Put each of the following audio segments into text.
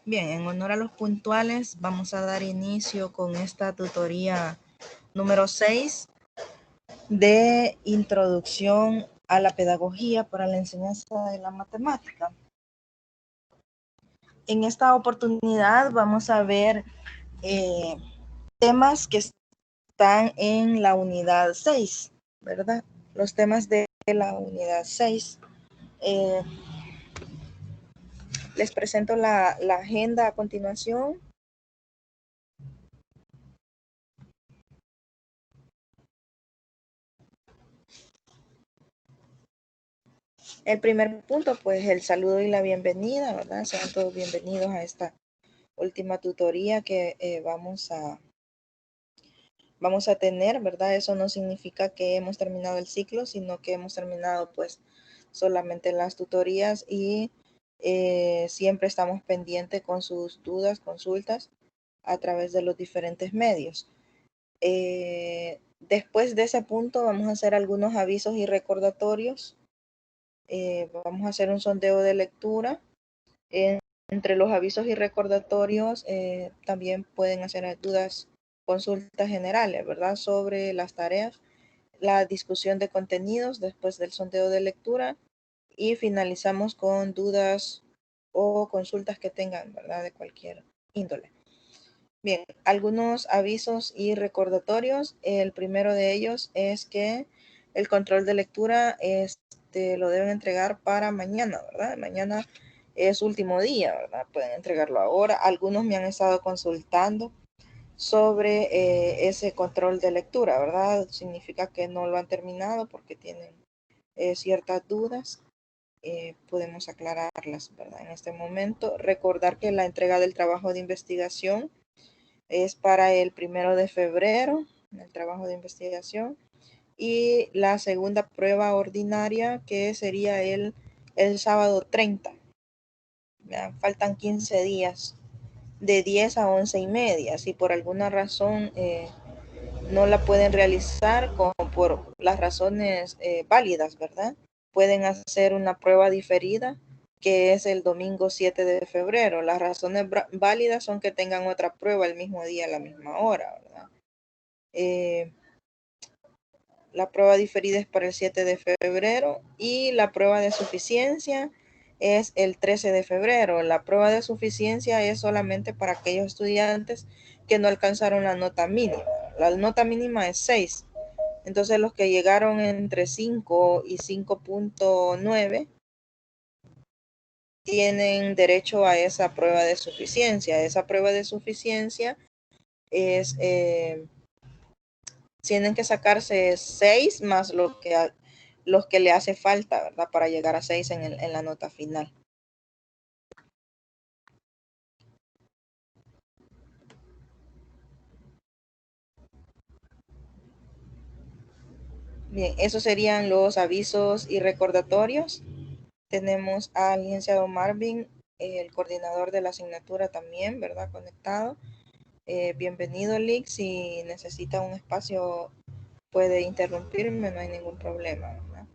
Bien, en honor a los puntuales, vamos a dar inicio con esta tutoría número 6 de introducción a la pedagogía para la enseñanza de la matemática. En esta oportunidad vamos a ver temas que están en la unidad 6, ¿verdad? Los temas de la unidad 6. Les presento la agenda a continuación. El primer punto, pues el saludo y la bienvenida, ¿verdad? Sean todos bienvenidos a esta última tutoría que vamos a tener, ¿verdad? Eso no significa que hemos terminado el ciclo, sino que hemos terminado pues solamente las tutorías y siempre estamos pendientes con sus dudas, consultas a través de los diferentes medios. Después de ese punto vamos a hacer algunos avisos y recordatorios. Vamos a hacer un sondeo de lectura. Entre los avisos y recordatorios también pueden hacer dudas, consultas generales, ¿verdad? Sobre las tareas, la discusión de contenidos después del sondeo de lectura y finalizamos con dudas o consultas que tengan, ¿verdad? De cualquier índole. Bien, algunos avisos y recordatorios. El primero de ellos es que el control de lectura lo deben entregar para mañana, ¿verdad? Mañana es último día, ¿verdad? Pueden entregarlo ahora. Algunos me han estado consultando sobre ese control de lectura, ¿verdad? Significa que no lo han terminado porque tienen ciertas dudas. Podemos aclararlas, ¿verdad? En este momento, recordar que la entrega del trabajo de investigación es para el 1 de febrero, el trabajo de investigación, y la segunda prueba ordinaria que sería el sábado 30. ¿Ya? Faltan 15 días, de 10 a 11:30. Si por alguna razón no la pueden realizar, como por las razones válidas, ¿verdad? Pueden hacer una prueba diferida, que es el domingo 7 de febrero. Las razones válidas son que tengan otra prueba el mismo día a la misma hora, ¿verdad? La prueba diferida es para el 7 de febrero y la prueba de suficiencia es el 13 de febrero. La prueba de suficiencia es solamente para aquellos estudiantes que no alcanzaron la nota mínima. La nota mínima es 6. Entonces los que llegaron entre 5 y 5.9 tienen derecho a esa prueba de suficiencia. Esa prueba de suficiencia es, tienen que sacarse 6 más los que le hace falta, ¿verdad? Para llegar a 6 en la nota final. Bien, esos serían los avisos y recordatorios. Tenemos al licenciado Marvin, el coordinador de la asignatura también, ¿verdad? Conectado. Bienvenido, Lick. Si necesita un espacio, puede interrumpirme, no hay ningún problema, ¿verdad?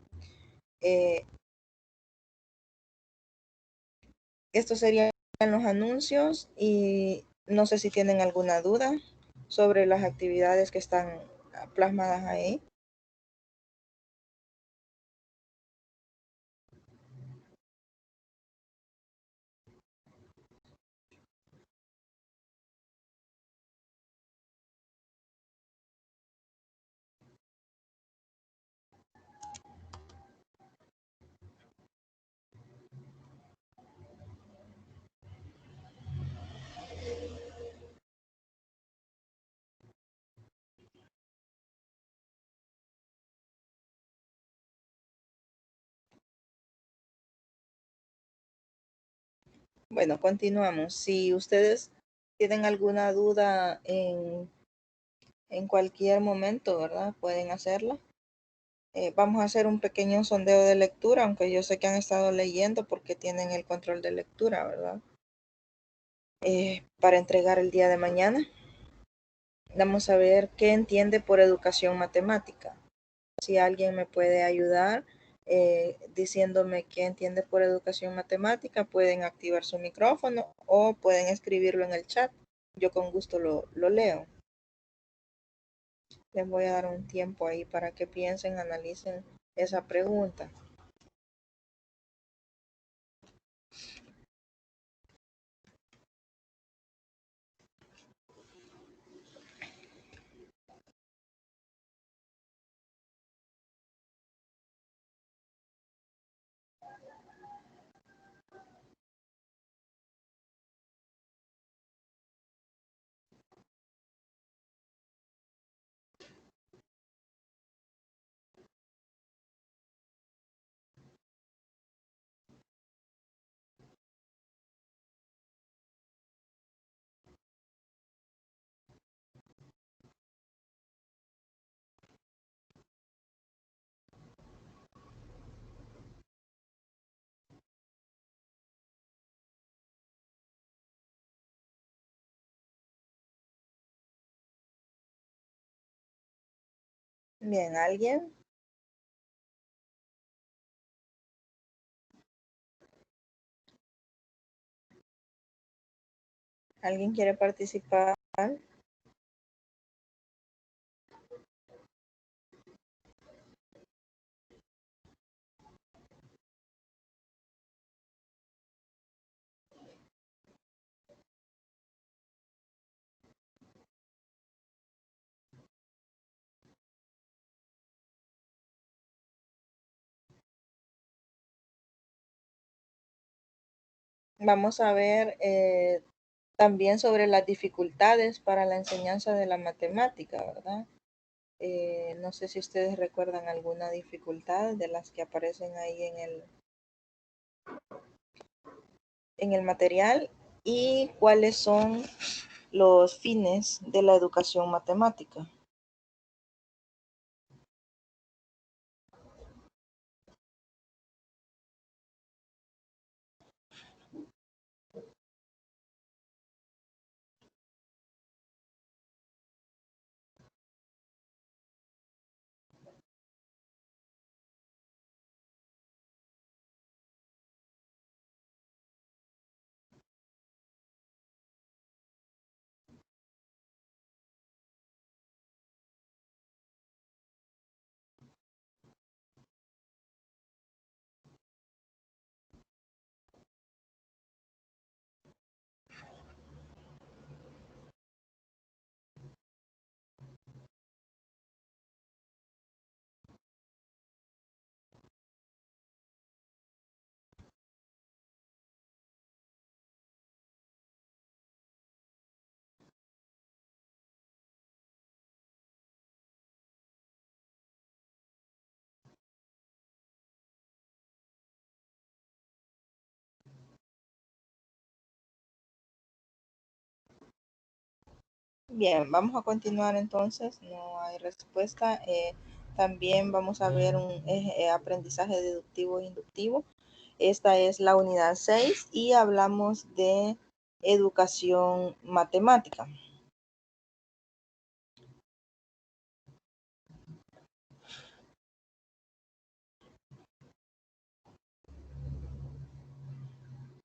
Estos serían los anuncios y no sé si tienen alguna duda sobre las actividades que están plasmadas ahí. Bueno, continuamos. Si ustedes tienen alguna duda en cualquier momento, ¿verdad? Pueden hacerla. Vamos a hacer un pequeño sondeo de lectura, aunque yo sé que han estado leyendo porque tienen el control de lectura, ¿verdad? Para entregar el día de mañana. Vamos a ver qué entiende por educación matemática. Si alguien me puede ayudar diciéndome qué entiende por educación matemática, pueden activar su micrófono o pueden escribirlo en el chat. Yo con gusto lo leo. Les voy a dar un tiempo ahí para que piensen, analicen esa pregunta. Bien, ¿alguien? ¿Alguien quiere participar? Vamos a ver también sobre las dificultades para la enseñanza de la matemática, ¿verdad? No sé si ustedes recuerdan alguna dificultad de las que aparecen ahí en el material y cuáles son los fines de la educación matemática. Bien, vamos a continuar entonces. No hay respuesta. También vamos a ver un aprendizaje deductivo e inductivo. Esta es la unidad 6 y hablamos de educación matemática.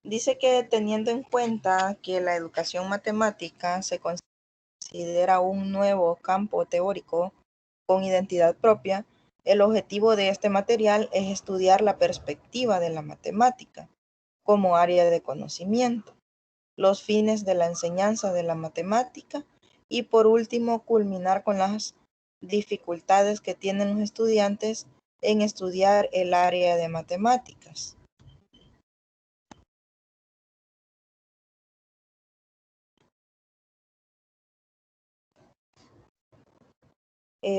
Dice que teniendo en cuenta que la educación matemática se considera un nuevo campo teórico con identidad propia, el objetivo de este material es estudiar la perspectiva de la matemática como área de conocimiento, los fines de la enseñanza de la matemática y por último culminar con las dificultades que tienen los estudiantes en estudiar el área de matemáticas.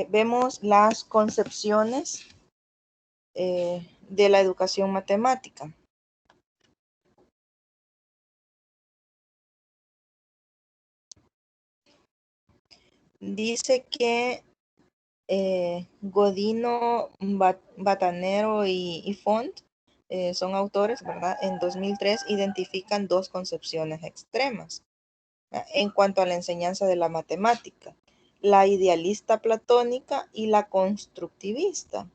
Vemos las concepciones de la educación matemática. Dice que Godino, Batanero y Font son autores, ¿verdad? En 2003 identifican dos concepciones extremas en cuanto a la enseñanza de la matemática, la idealista platónica y la constructivista.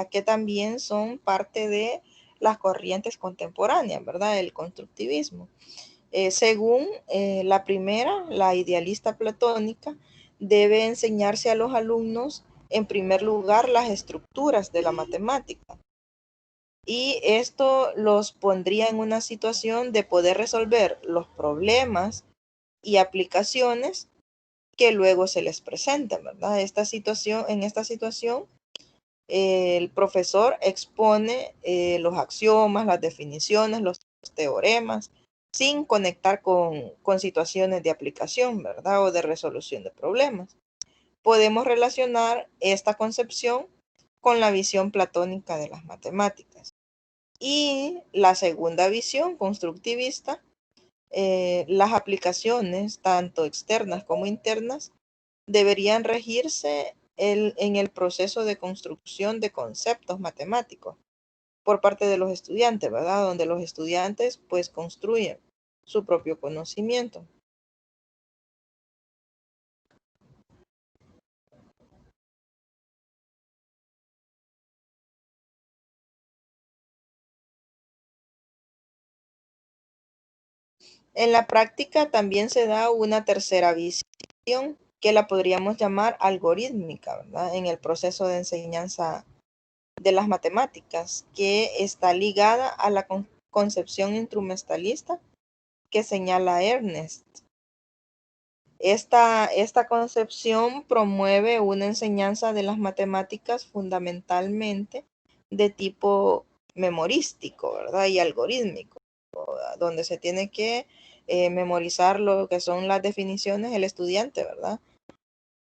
que también son parte de las corrientes contemporáneas, ¿verdad? El constructivismo. Según la primera, la idealista platónica, debe enseñarse a los alumnos, en primer lugar, las estructuras de la matemática. Y esto los pondría en una situación de poder resolver los problemas y aplicaciones que luego se les presentan, ¿verdad? En esta situación, el profesor expone los axiomas, las definiciones, los teoremas, sin conectar con situaciones de aplicación, ¿verdad? O de resolución de problemas. Podemos relacionar esta concepción con la visión platónica de las matemáticas. Y la segunda visión constructivista, las aplicaciones, tanto externas como internas, deberían regirse en el proceso de construcción de conceptos matemáticos por parte de los estudiantes, ¿verdad? Donde los estudiantes pues construyen su propio conocimiento. En la práctica también se da una tercera visión que la podríamos llamar algorítmica, ¿verdad? En el proceso de enseñanza de las matemáticas, que está ligada a la concepción instrumentalista que señala Ernest. Esta concepción promueve una enseñanza de las matemáticas fundamentalmente de tipo memorístico, ¿verdad? Y algorítmico, donde se tiene que memorizar lo que son las definiciones el estudiante, ¿verdad?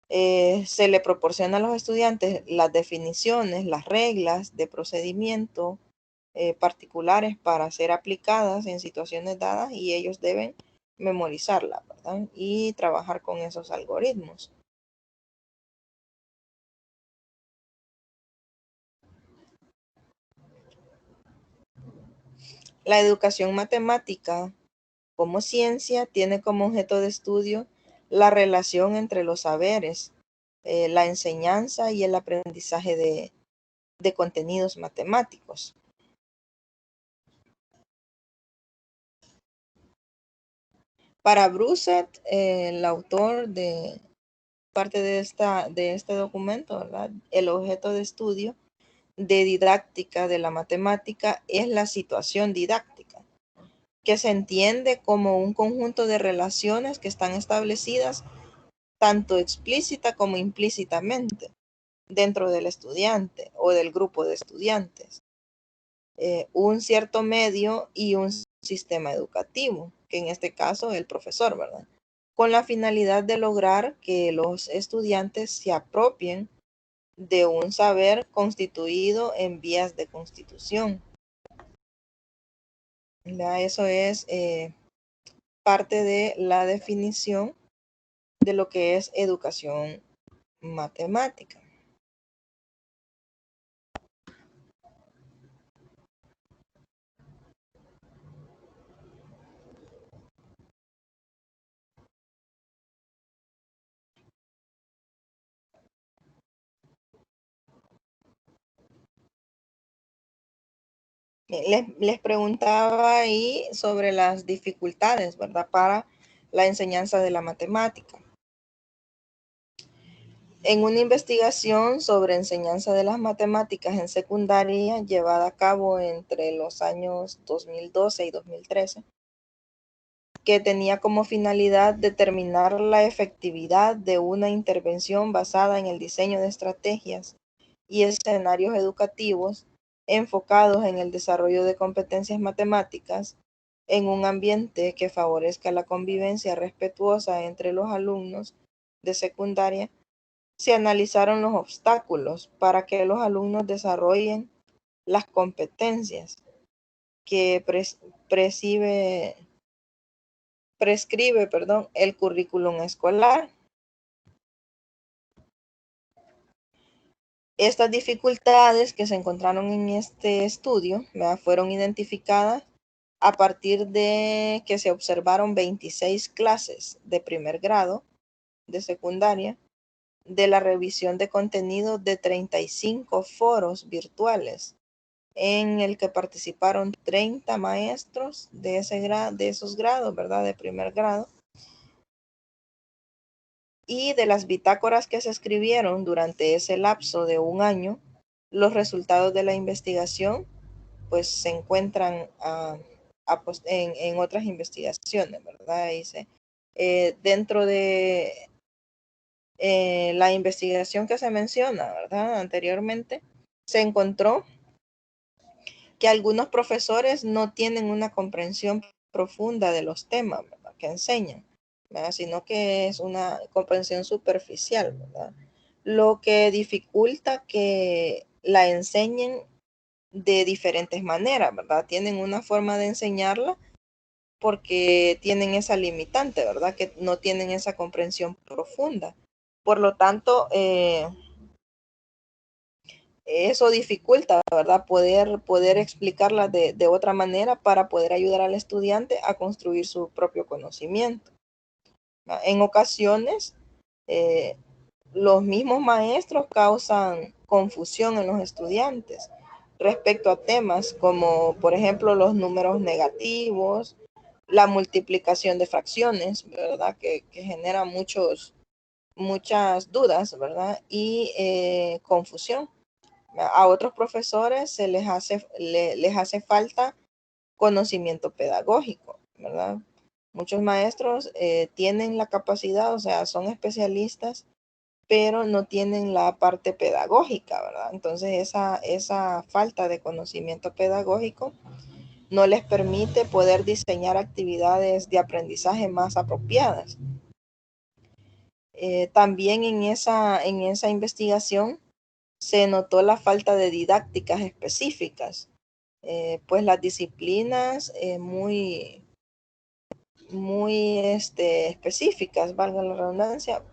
Se le proporciona a los estudiantes las definiciones, las reglas de procedimiento particulares para ser aplicadas en situaciones dadas y ellos deben memorizarla, ¿verdad? Y trabajar con esos algoritmos. La educación matemática como ciencia tiene como objeto de estudio la relación entre los saberes, la enseñanza y el aprendizaje de contenidos matemáticos. Para Bruset, el autor de parte de este documento, ¿verdad? El objeto de estudio de didáctica de la matemática es la situación didáctica, que se entiende como un conjunto de relaciones que están establecidas tanto explícita como implícitamente dentro del estudiante o del grupo de estudiantes, un cierto medio y un sistema educativo, que en este caso es el profesor, ¿verdad? Con la finalidad de lograr que los estudiantes se apropien de un saber constituido en vías de constitución. ¿Verdad? Eso es parte de la definición de lo que es educación matemática. Les preguntaba ahí sobre las dificultades, ¿verdad? Para la enseñanza de la matemática. En una investigación sobre enseñanza de las matemáticas en secundaria llevada a cabo entre los años 2012 y 2013, que tenía como finalidad determinar la efectividad de una intervención basada en el diseño de estrategias y escenarios educativos enfocados en el desarrollo de competencias matemáticas en un ambiente que favorezca la convivencia respetuosa entre los alumnos de secundaria. Se analizaron los obstáculos para que los alumnos desarrollen las competencias que prescribe, el currículum escolar. Estas dificultades que se encontraron en este estudio, ¿verdad?, fueron identificadas a partir de que se observaron 26 clases de primer grado de secundaria de la revisión de contenido de 35 foros virtuales en el que participaron 30 maestros de esos grados, ¿verdad? De primer grado. Y de las bitácoras que se escribieron durante ese lapso de un año, los resultados de la investigación pues se encuentran en otras investigaciones, ¿verdad? Dice, dentro de la investigación que se menciona, ¿verdad? Anteriormente, se encontró que algunos profesores no tienen una comprensión profunda de los temas, ¿verdad?, que enseñan, ¿verdad?, sino que es una comprensión superficial, ¿verdad?, lo que dificulta que la enseñen de diferentes maneras, ¿verdad? Tienen una forma de enseñarla porque tienen esa limitante, ¿verdad? Que no tienen esa comprensión profunda. Por lo tanto, eso dificulta, ¿verdad? Poder explicarla de otra manera para poder ayudar al estudiante a construir su propio conocimiento. En ocasiones, los mismos maestros causan confusión en los estudiantes respecto a temas como, por ejemplo, los números negativos, la multiplicación de fracciones, ¿verdad? Que genera muchas dudas, ¿verdad? Y confusión. A otros profesores les hace falta conocimiento pedagógico, ¿verdad? Muchos maestros tienen la capacidad, o sea, son especialistas, pero no tienen la parte pedagógica, ¿verdad? Entonces esa falta de conocimiento pedagógico no les permite poder diseñar actividades de aprendizaje más apropiadas. También en esa investigación se notó la falta de didácticas específicas, pues las disciplinas muy específicas, valga la redundancia,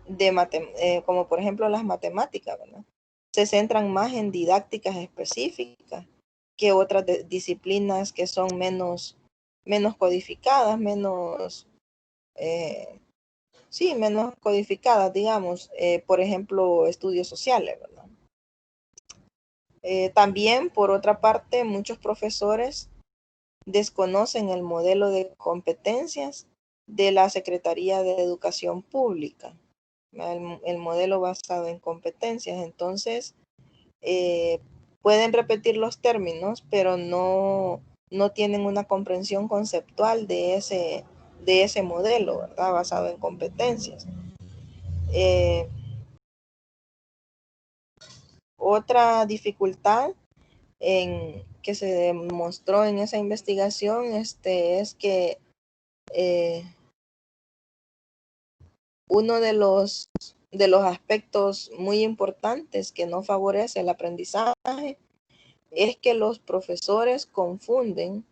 como por ejemplo las matemáticas, ¿verdad? Se centran más en didácticas específicas que otras disciplinas que son menos codificadas, menos codificadas, digamos, por ejemplo, estudios sociales, ¿verdad? También, por otra parte, muchos profesores desconocen el modelo de competencias de la Secretaría de Educación Pública, el modelo basado en competencias. Entonces, pueden repetir los términos, pero no tienen una comprensión conceptual de ese modelo, ¿verdad?, basado en competencias. Otra dificultad que se demostró en esa investigación es que uno de los aspectos muy importantes que no favorece el aprendizaje es que los profesores confunden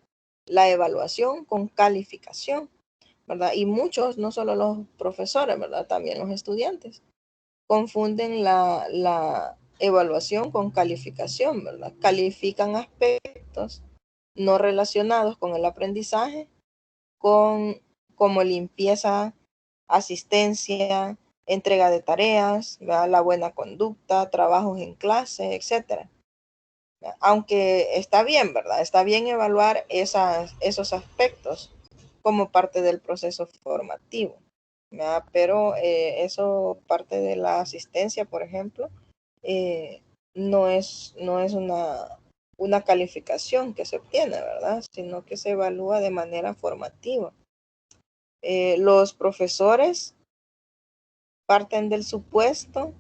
la evaluación con calificación, ¿verdad? Y muchos, no solo los profesores, ¿verdad?, también los estudiantes, confunden la evaluación con calificación, ¿verdad? Califican aspectos no relacionados con el aprendizaje, como limpieza, asistencia, entrega de tareas, ¿verdad?, la buena conducta, trabajos en clase, etcétera. Aunque está bien, ¿verdad? Está bien evaluar esos aspectos como parte del proceso formativo, ¿verdad? Pero eso, parte de la asistencia, por ejemplo, no es una calificación que se obtiene, ¿verdad? Sino que se evalúa de manera formativa. Los profesores parten del supuesto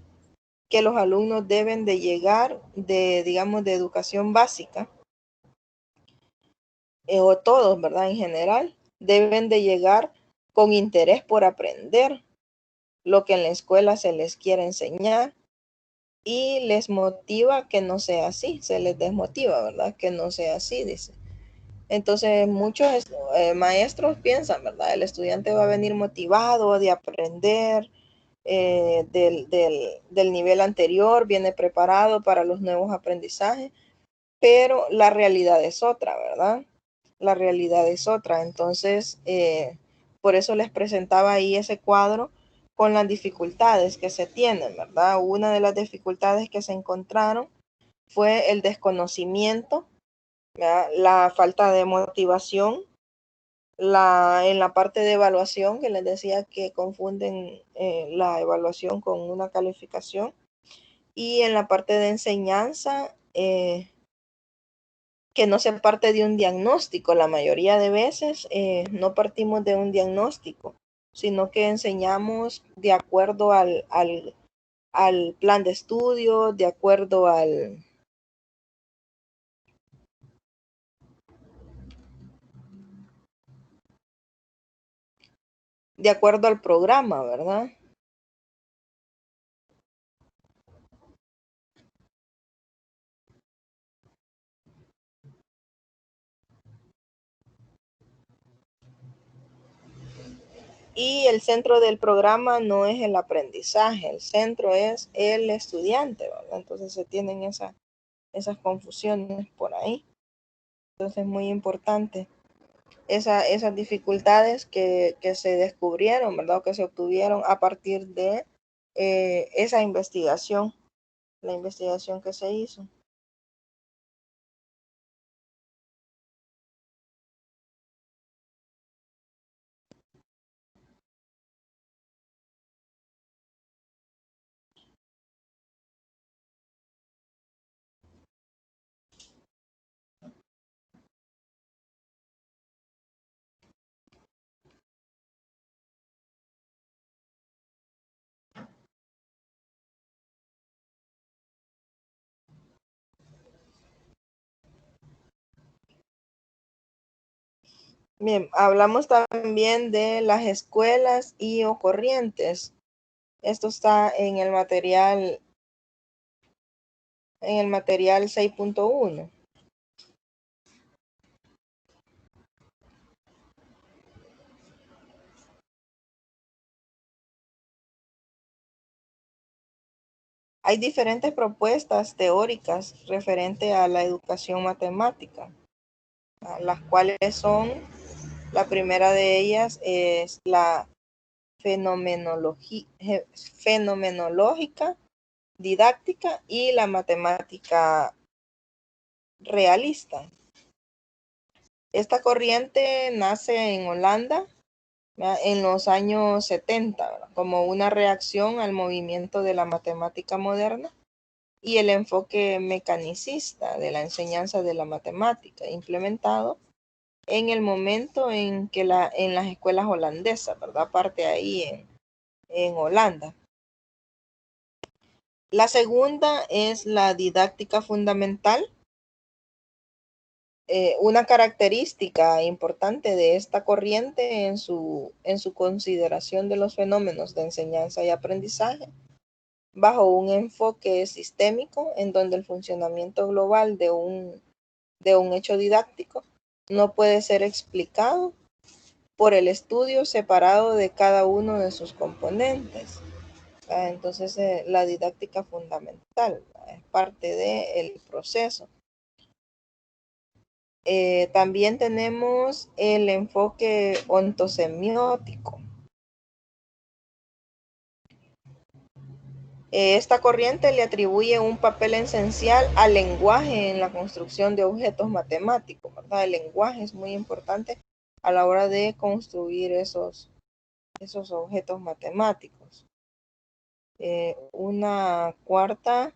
que los alumnos deben de llegar digamos, de educación básica, o todos, ¿verdad?, en general, deben de llegar con interés por aprender lo que en la escuela se les quiere enseñar, y les motiva que no sea así, se les desmotiva, ¿verdad?, que no sea así, dice. Entonces muchos maestros piensan, ¿verdad?, el estudiante va a venir motivado de aprender del nivel anterior, viene preparado para los nuevos aprendizajes, pero la realidad es otra, ¿verdad? La realidad es otra. Entonces, por eso les presentaba ahí ese cuadro con las dificultades que se tienen, ¿verdad? Una de las dificultades que se encontraron fue el desconocimiento, ¿verdad? La falta de motivación, en la parte de evaluación, que les decía que confunden la evaluación con una calificación, y en la parte de enseñanza, que no se parte de un diagnóstico. La mayoría de veces no partimos de un diagnóstico, sino que enseñamos de acuerdo al plan de estudio, de acuerdo al programa, ¿verdad? Y el centro del programa no es el aprendizaje, el centro es el estudiante, ¿verdad? Entonces se tienen esas confusiones por ahí. Entonces es muy importante esas dificultades que se descubrieron, ¿verdad? O que se obtuvieron a partir de esa investigación, la investigación que se hizo. Bien, hablamos también de las escuelas y o corrientes. Esto está en el material 6.1. Hay diferentes propuestas teóricas referente a la educación matemática, las cuales son, la primera de ellas es la fenomenológica, didáctica y la matemática realista. Esta corriente nace en Holanda, ¿verdad?, en los años 70, ¿verdad?, como una reacción al movimiento de la matemática moderna y el enfoque mecanicista de la enseñanza de la matemática implementado en el momento en que en las escuelas holandesas, ¿verdad? Parte ahí en Holanda. La segunda es la didáctica fundamental. Una característica importante de esta corriente en su consideración de los fenómenos de enseñanza y aprendizaje bajo un enfoque sistémico en donde el funcionamiento global de un hecho didáctico no puede ser explicado por el estudio separado de cada uno de sus componentes. Entonces, la didáctica fundamental es parte del proceso. También tenemos el enfoque ontosemiótico. Esta corriente le atribuye un papel esencial al lenguaje en la construcción de objetos matemáticos, ¿verdad? El lenguaje es muy importante a la hora de construir esos objetos matemáticos. Una cuarta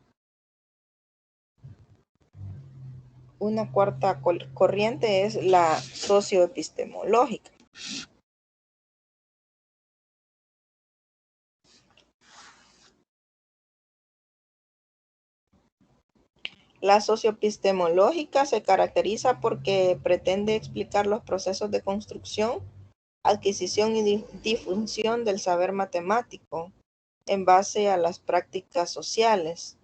corriente es la socioepistemológica. La socioepistemológica se caracteriza porque pretende explicar los procesos de construcción, adquisición y difusión del saber matemático en base a las prácticas sociales.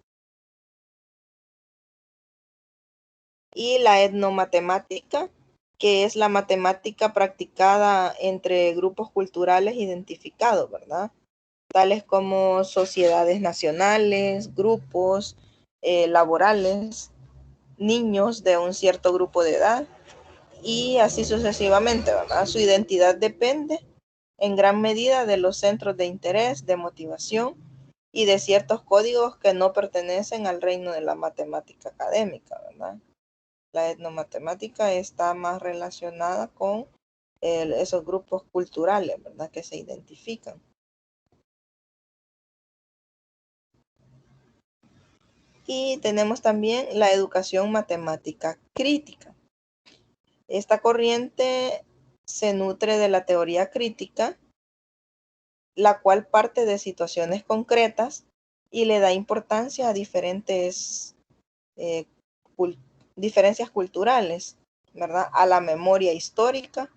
Y la etnomatemática, que es la matemática practicada entre grupos culturales identificados, ¿verdad? Tales como sociedades nacionales, grupos laborales, niños de un cierto grupo de edad y así sucesivamente, ¿verdad? Su identidad depende en gran medida de los centros de interés, de motivación y de ciertos códigos que no pertenecen al reino de la matemática académica, ¿verdad? La etnomatemática está más relacionada con esos grupos culturales, ¿verdad? Que se identifican. Y tenemos también la educación matemática crítica. Esta corriente se nutre de la teoría crítica, la cual parte de situaciones concretas y le da importancia a diferentes eh, diferencias culturales, ¿verdad? A la memoria histórica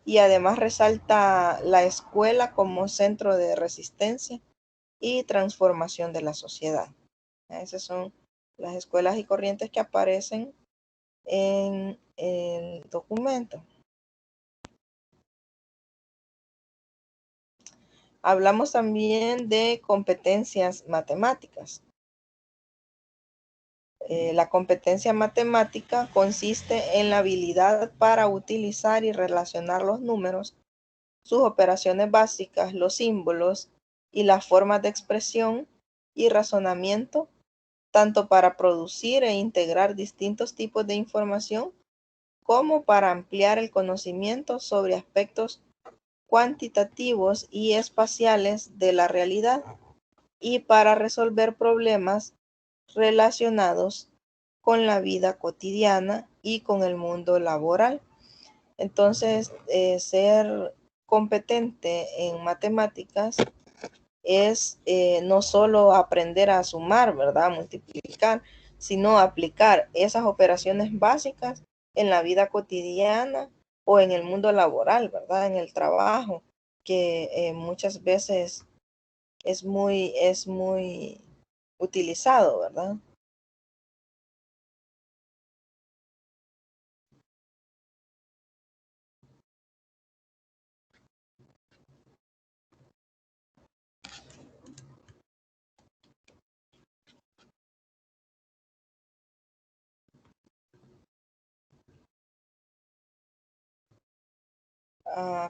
y además resalta la escuela como centro de resistencia y transformación de la sociedad. Esas son las escuelas y corrientes que aparecen en el documento. Hablamos también de competencias matemáticas. La competencia matemática consiste en la habilidad para utilizar y relacionar los números, sus operaciones básicas, los símbolos y las formas de expresión y razonamiento, tanto para producir e integrar distintos tipos de información, como para ampliar el conocimiento sobre aspectos cuantitativos y espaciales de la realidad y para resolver problemas relacionados con la vida cotidiana y con el mundo laboral. Entonces, ser competente en matemáticas es no solo aprender a sumar, ¿verdad? A multiplicar, sino aplicar esas operaciones básicas en la vida cotidiana o en el mundo laboral, ¿verdad? En el trabajo, que muchas veces es muy utilizado, ¿verdad?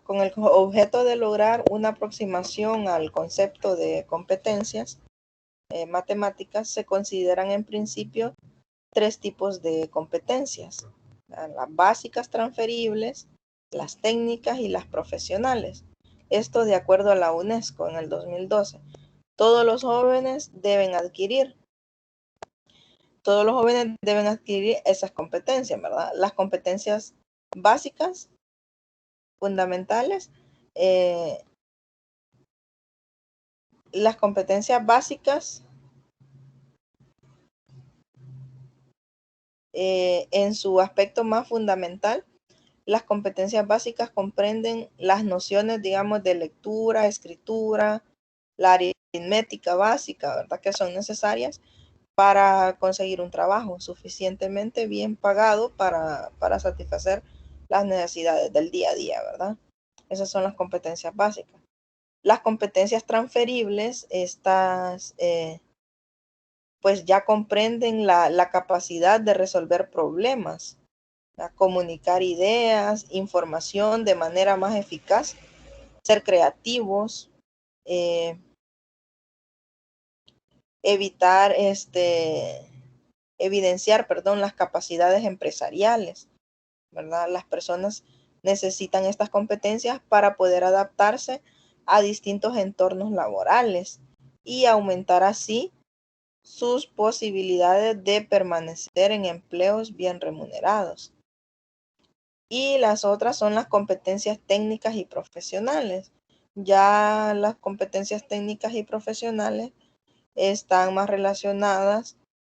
Con el objeto de lograr una aproximación al concepto de competencias matemáticas, se consideran en principio tres tipos de competencias: las básicas transferibles, las técnicas y las profesionales. Esto de acuerdo a la UNESCO en el 2012. Todos los jóvenes deben adquirir, todos los jóvenes deben adquirir esas competencias, ¿verdad? Las competencias básicas, fundamentales, eh, las competencias básicas en su aspecto más fundamental. Las competencias básicas comprenden las nociones, digamos, de lectura, escritura, la aritmética básica, ¿verdad? Que son necesarias para conseguir un trabajo suficientemente bien pagado para satisfacer las necesidades del día a día, ¿verdad? Esas son las competencias básicas. Las competencias transferibles, estas pues ya comprenden la capacidad de resolver problemas, a comunicar ideas, información de manera más eficaz, ser creativos, eh, evitar evidenciar, perdón, las capacidades empresariales, ¿verdad? Las personas necesitan estas competencias para poder adaptarse a distintos entornos laborales y aumentar así sus posibilidades de permanecer en empleos bien remunerados. Y las otras son las competencias técnicas y profesionales. Ya las competencias técnicas y profesionales están más relacionadas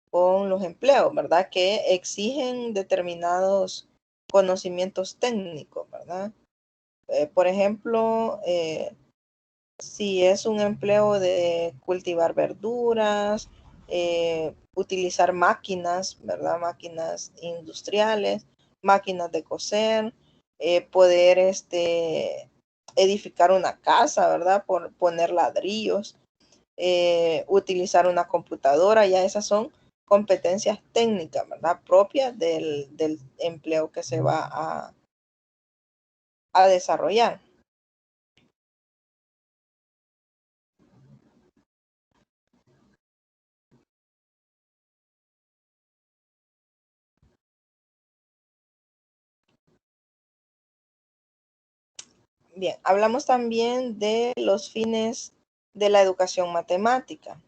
con los empleos, ¿verdad? Que exigen determinados conocimientos técnicos, ¿verdad? Por ejemplo, si es un empleo de cultivar verduras, utilizar máquinas, ¿verdad? Máquinas industriales, máquinas de coser, poder edificar una casa, ¿verdad? Por poner ladrillos, utilizar una computadora, ya esas son competencias técnicas, ¿verdad? Propias del empleo que se va a desarrollar. Bien, hablamos también de los fines de la educación matemática.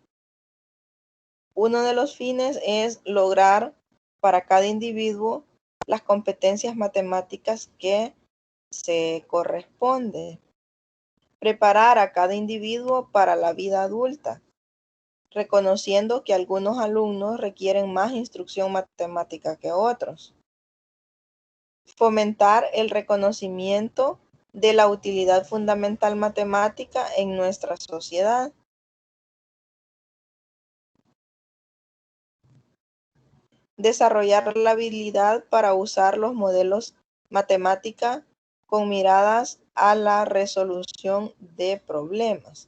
Uno de los fines es lograr para cada individuo las competencias matemáticas que se corresponde. Preparar a cada individuo para la vida adulta, reconociendo que algunos alumnos requieren más instrucción matemática que otros. Fomentar el reconocimiento de la utilidad fundamental matemática en nuestra sociedad. Desarrollar la habilidad para usar los modelos matemática con miradas a la resolución de problemas.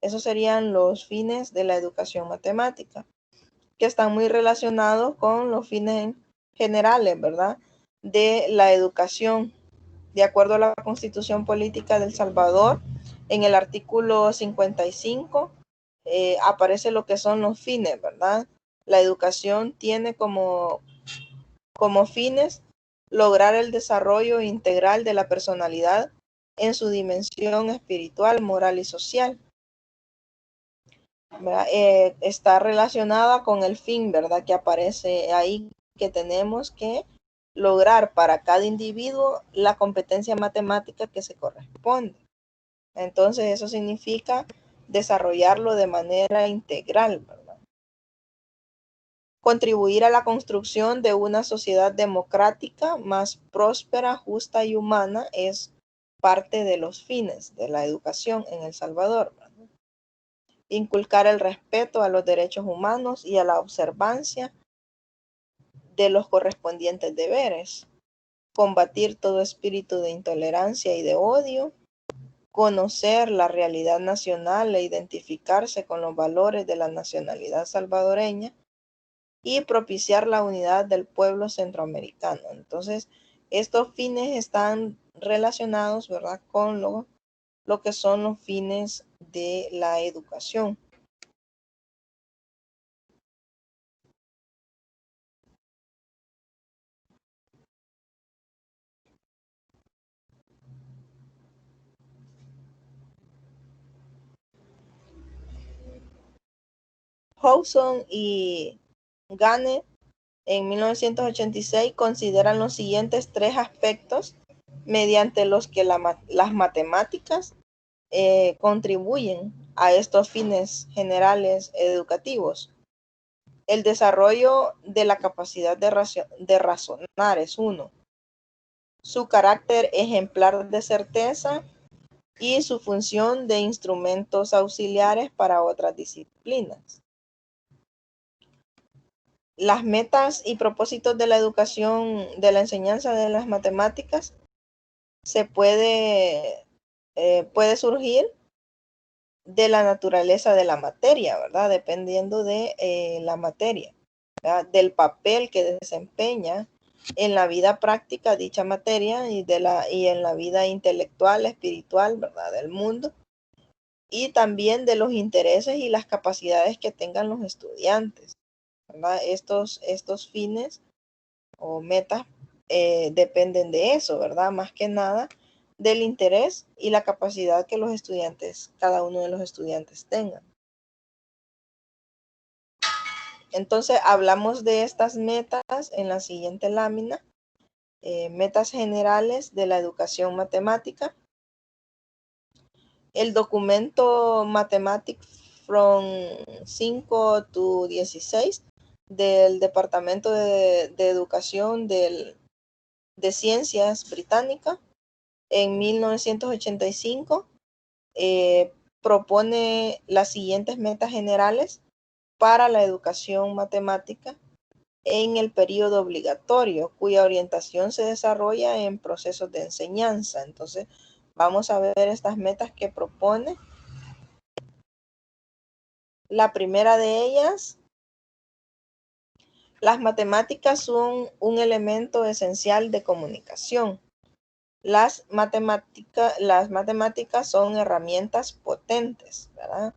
Esos serían los fines de la educación matemática, que están muy relacionados con los fines generales, ¿verdad? De la educación. De acuerdo a la Constitución Política de El Salvador, en el artículo 55 aparece lo que son los fines, ¿verdad? La educación tiene como fines lograr el desarrollo integral de la personalidad en su dimensión espiritual, moral y social. Está relacionada con el fin, ¿verdad? Que aparece ahí, que tenemos que lograr para cada individuo la competencia matemática que se corresponde. Entonces eso significa desarrollarlo de manera integral, ¿verdad? Contribuir a la construcción de una sociedad democrática más próspera, justa y humana es parte de los fines de la educación en El Salvador, ¿verdad? Inculcar el respeto a los derechos humanos y a la observancia de los correspondientes deberes. Combatir todo espíritu de intolerancia y de odio. Conocer la realidad nacional e identificarse con los valores de la nacionalidad salvadoreña y propiciar la unidad del pueblo centroamericano. Entonces, estos fines están relacionados, ¿verdad?, con lo que son los fines de la educación. Hobson y Gane en 1986 consideran los siguientes tres aspectos mediante los que las matemáticas contribuyen a estos fines generales educativos. El desarrollo de la capacidad de razonar es uno. Su carácter ejemplar de certeza y su función de instrumentos auxiliares para otras disciplinas. Las metas y propósitos de la educación, de la enseñanza de las matemáticas, puede surgir de la naturaleza de la materia, ¿verdad? Dependiendo de la materia, ¿verdad? Del papel que desempeña en la vida práctica dicha materia y en la vida intelectual, espiritual, ¿verdad?, del mundo, y también de los intereses y las capacidades que tengan los estudiantes, ¿verdad? Estos fines o metas dependen de eso, ¿verdad? Más que nada del interés y la capacidad que los estudiantes, cada uno de los estudiantes tengan. Entonces hablamos de estas metas en la siguiente lámina. Metas generales de la educación matemática. El documento Mathematics from 5 to 16 del Departamento de Educación de Ciencias Británica en 1985 propone las siguientes metas generales para la educación matemática en el periodo obligatorio, cuya orientación se desarrolla en procesos de enseñanza. Entonces, vamos a ver estas metas que propone. La primera de ellas, las matemáticas son un elemento esencial de comunicación. Las matemáticas son herramientas potentes, ¿verdad?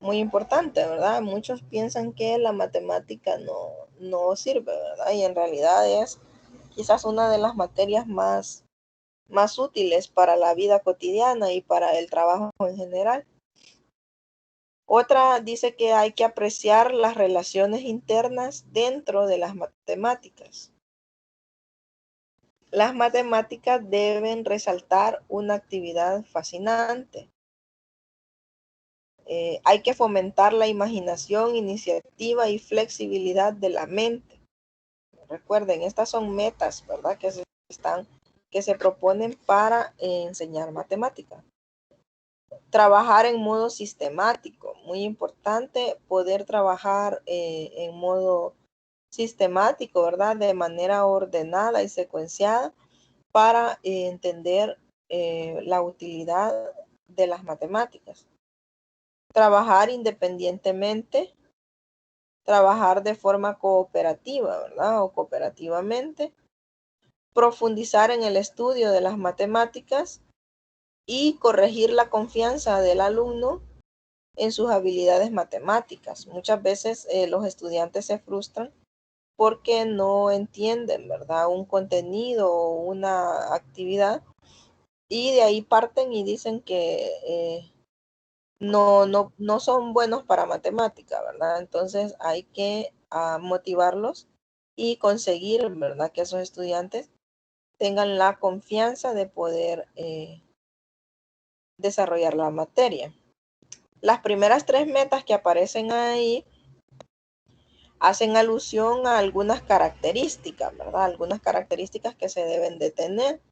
Muy importante, ¿verdad? Muchos piensan que la matemática no sirve, ¿verdad? Y en realidad es quizás una de las materias más más útiles para la vida cotidiana y para el trabajo en general. Otra dice que hay que apreciar las relaciones internas dentro de las matemáticas. Las matemáticas deben resaltar una actividad fascinante. Hay que fomentar la imaginación, iniciativa y flexibilidad de la mente. Recuerden, estas son metas, ¿verdad? Que se proponen para enseñar matemáticas. Trabajar en modo sistemático, muy importante poder trabajar en modo sistemático, ¿verdad? De manera ordenada y secuenciada para entender la utilidad de las matemáticas. Trabajar independientemente, trabajar de forma cooperativa, ¿verdad? O cooperativamente. Profundizar en el estudio de las matemáticas y corregir la confianza del alumno en sus habilidades matemáticas. Muchas veces los estudiantes se frustran porque no entienden, ¿verdad? Un contenido o una actividad y de ahí parten y dicen que no son buenos para matemática, ¿verdad? Entonces hay que motivarlos y conseguir, ¿verdad? Que esos estudiantes tengan la confianza de poder desarrollar la materia. Las primeras tres metas que aparecen ahí hacen alusión a algunas características, ¿verdad? Algunas características que se deben de tener,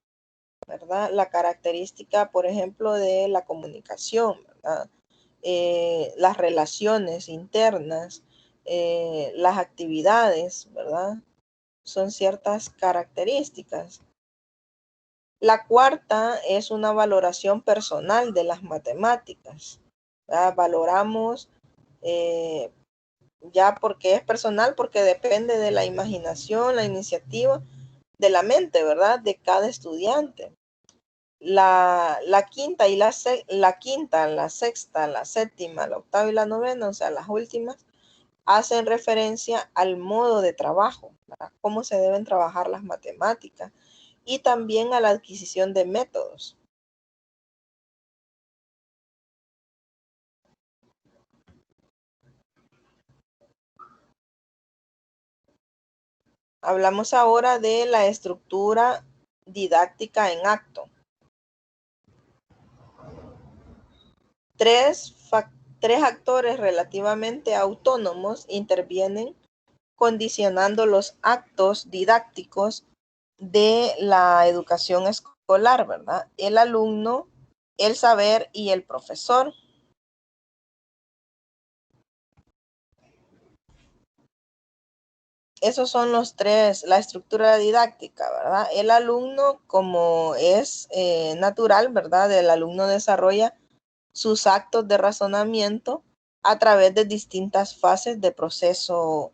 ¿verdad? La característica, por ejemplo, de la comunicación, ¿verdad? Las relaciones internas, las actividades, ¿verdad? Son ciertas características. La cuarta es una valoración personal de las matemáticas, ¿verdad? Valoramos ya porque es personal, porque depende de la imaginación, la iniciativa de la mente, ¿verdad? De cada estudiante. La quinta y la quinta, la sexta, la séptima, la octava y la novena, o sea, las últimas, hacen referencia al modo de trabajo, ¿verdad? Cómo se deben trabajar las matemáticas y también a la adquisición de métodos. Hablamos ahora de la estructura didáctica en acto. Tres, tres actores relativamente autónomos intervienen condicionando los actos didácticos de la educación escolar, ¿verdad? El alumno, el saber y el profesor. Esos son los tres, la estructura didáctica, ¿verdad? El alumno, como es natural, ¿verdad? El alumno desarrolla sus actos de razonamiento a través de distintas fases de proceso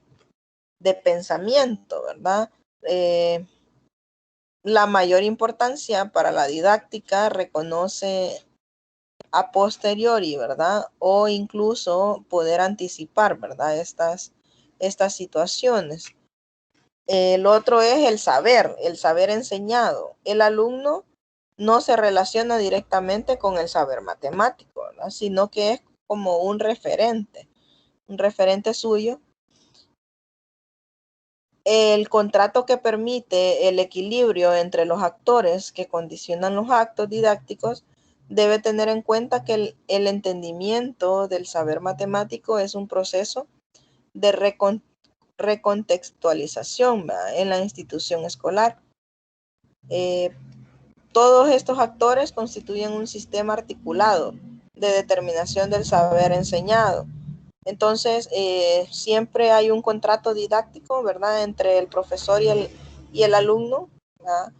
de pensamiento, ¿verdad? La mayor importancia para la didáctica reconoce a posteriori, ¿verdad? O incluso poder anticipar, ¿verdad? Estas situaciones. El otro es el saber enseñado. El alumno no se relaciona directamente con el saber matemático, ¿verdad? Sino que es como un referente suyo. El contrato que permite el equilibrio entre los actores que condicionan los actos didácticos debe tener en cuenta que el entendimiento del saber matemático es un proceso de recontextualización, ¿verdad? En la institución escolar. Eh, Todos estos actores constituyen un sistema articulado de determinación del saber enseñado. Entonces, siempre hay un contrato didáctico, ¿verdad?, entre el profesor y el alumno, ¿verdad?,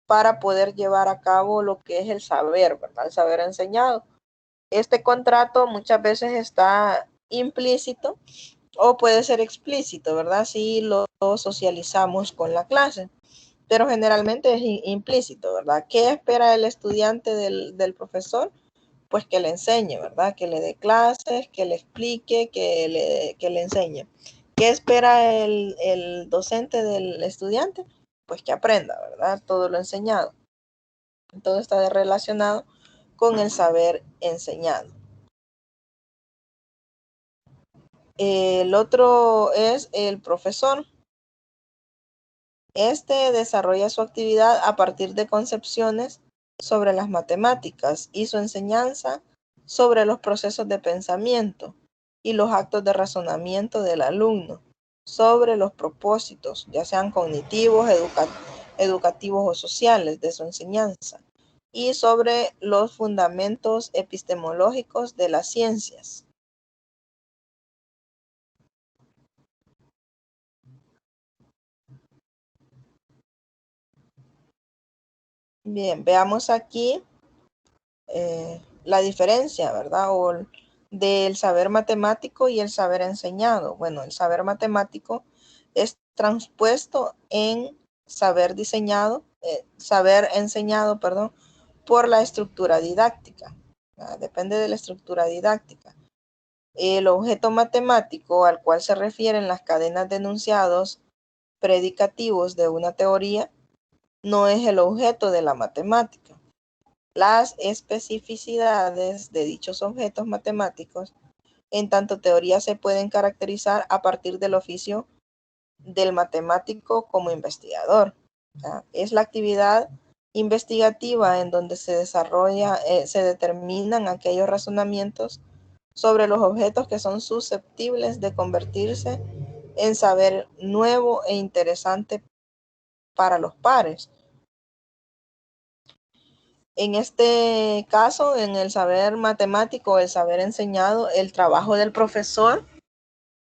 para poder llevar a cabo lo que es el saber, ¿verdad?, el saber enseñado. Este contrato muchas veces está implícito o puede ser explícito, ¿verdad?, si lo socializamos con la clase, pero generalmente es implícito, ¿verdad? ¿Qué espera el estudiante del profesor? Pues que le enseñe, ¿verdad? Que le dé clases, que le explique, que le enseñe. ¿Qué espera el docente del estudiante? Pues que aprenda, ¿verdad? Todo lo enseñado. Todo está relacionado con el saber enseñado. El otro es el profesor. Este desarrolla su actividad a partir de concepciones sobre las matemáticas y su enseñanza sobre los procesos de pensamiento y los actos de razonamiento del alumno, sobre los propósitos, ya sean cognitivos, educativos o sociales de su enseñanza, y sobre los fundamentos epistemológicos de las ciencias. Bien, veamos aquí la diferencia, ¿verdad? O del saber matemático y el saber enseñado. Bueno, el saber matemático es transpuesto en saber diseñado, saber enseñado, perdón, por la estructura didáctica. Depende de la estructura didáctica. El objeto matemático al cual se refieren las cadenas de enunciados predicativos de una teoría no es el objeto de la matemática. Las especificidades de dichos objetos matemáticos, en tanto teoría, se pueden caracterizar a partir del oficio del matemático como investigador. Es la actividad investigativa en donde se desarrolla, se determinan aquellos razonamientos sobre los objetos que son susceptibles de convertirse en saber nuevo e interesante para los pares. En este caso, en el saber matemático, el saber enseñado, el trabajo del profesor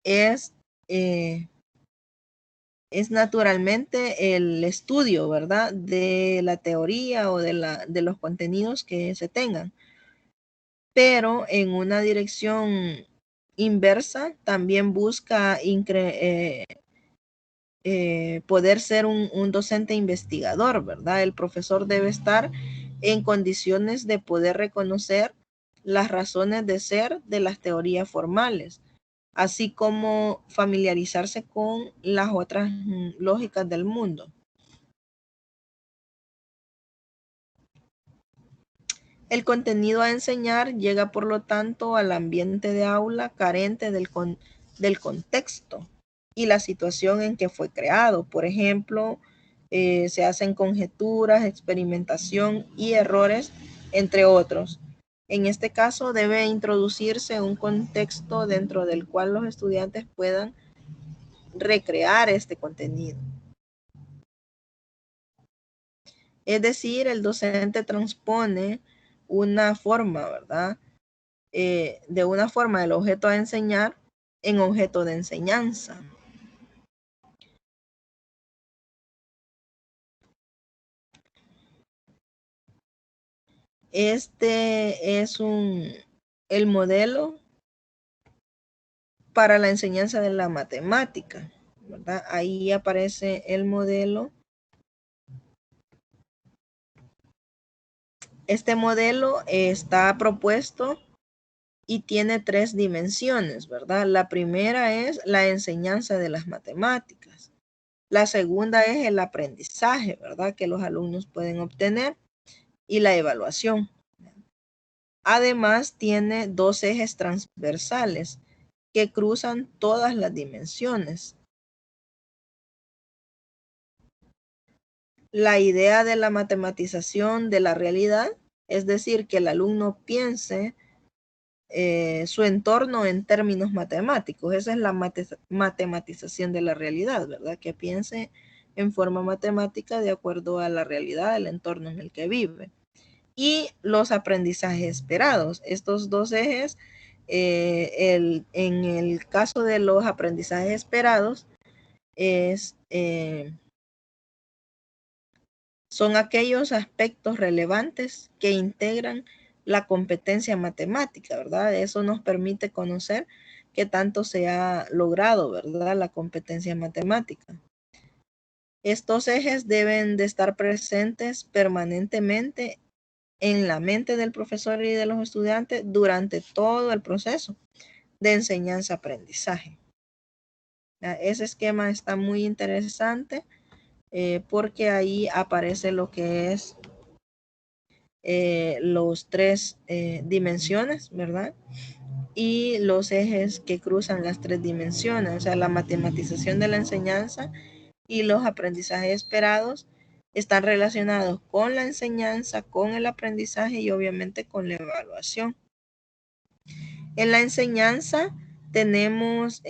es, eh, es naturalmente el estudio, ¿verdad? De la teoría o de los contenidos que se tengan. Pero en una dirección inversa también busca poder ser un docente investigador, ¿verdad? El profesor debe estar en condiciones de poder reconocer las razones de ser de las teorías formales, así como familiarizarse con las otras lógicas del mundo. El contenido a enseñar llega, por lo tanto, al ambiente de aula carente del contexto y la situación en que fue creado. Por ejemplo, se hacen conjeturas, experimentación y errores, entre otros. En este caso, debe introducirse un contexto dentro del cual los estudiantes puedan recrear este contenido. Es decir, el docente transpone una forma, ¿verdad? De una forma del objeto a enseñar en objeto de enseñanza. Este es el modelo para la enseñanza de la matemática, ¿verdad? Ahí aparece el modelo. Este modelo está propuesto y tiene 3 dimensiones, ¿verdad? La primera es la enseñanza de las matemáticas. La segunda es el aprendizaje, ¿verdad? Que los alumnos pueden obtener, y la evaluación. Además, tiene 2 ejes transversales que cruzan todas las dimensiones. La idea de la matematización de la realidad, es decir, que el alumno piense su entorno en términos matemáticos. Esa es la matematización de la realidad, ¿verdad? Que piense en forma matemática de acuerdo a la realidad, el entorno en el que vive. Y los aprendizajes esperados. Estos 2 ejes, en el caso de los aprendizajes esperados, son aquellos aspectos relevantes que integran la competencia matemática, ¿verdad? Eso nos permite conocer qué tanto se ha logrado, ¿verdad? La competencia matemática. Estos ejes deben de estar presentes permanentemente en la mente del profesor y de los estudiantes durante todo el proceso de enseñanza-aprendizaje. Ese esquema está muy interesante porque ahí aparece lo que es los tres dimensiones, ¿verdad? Y los ejes que cruzan las tres dimensiones, o sea, la matematización de la enseñanza y los aprendizajes esperados están relacionados con la enseñanza, con el aprendizaje y obviamente con la evaluación. En la enseñanza tenemos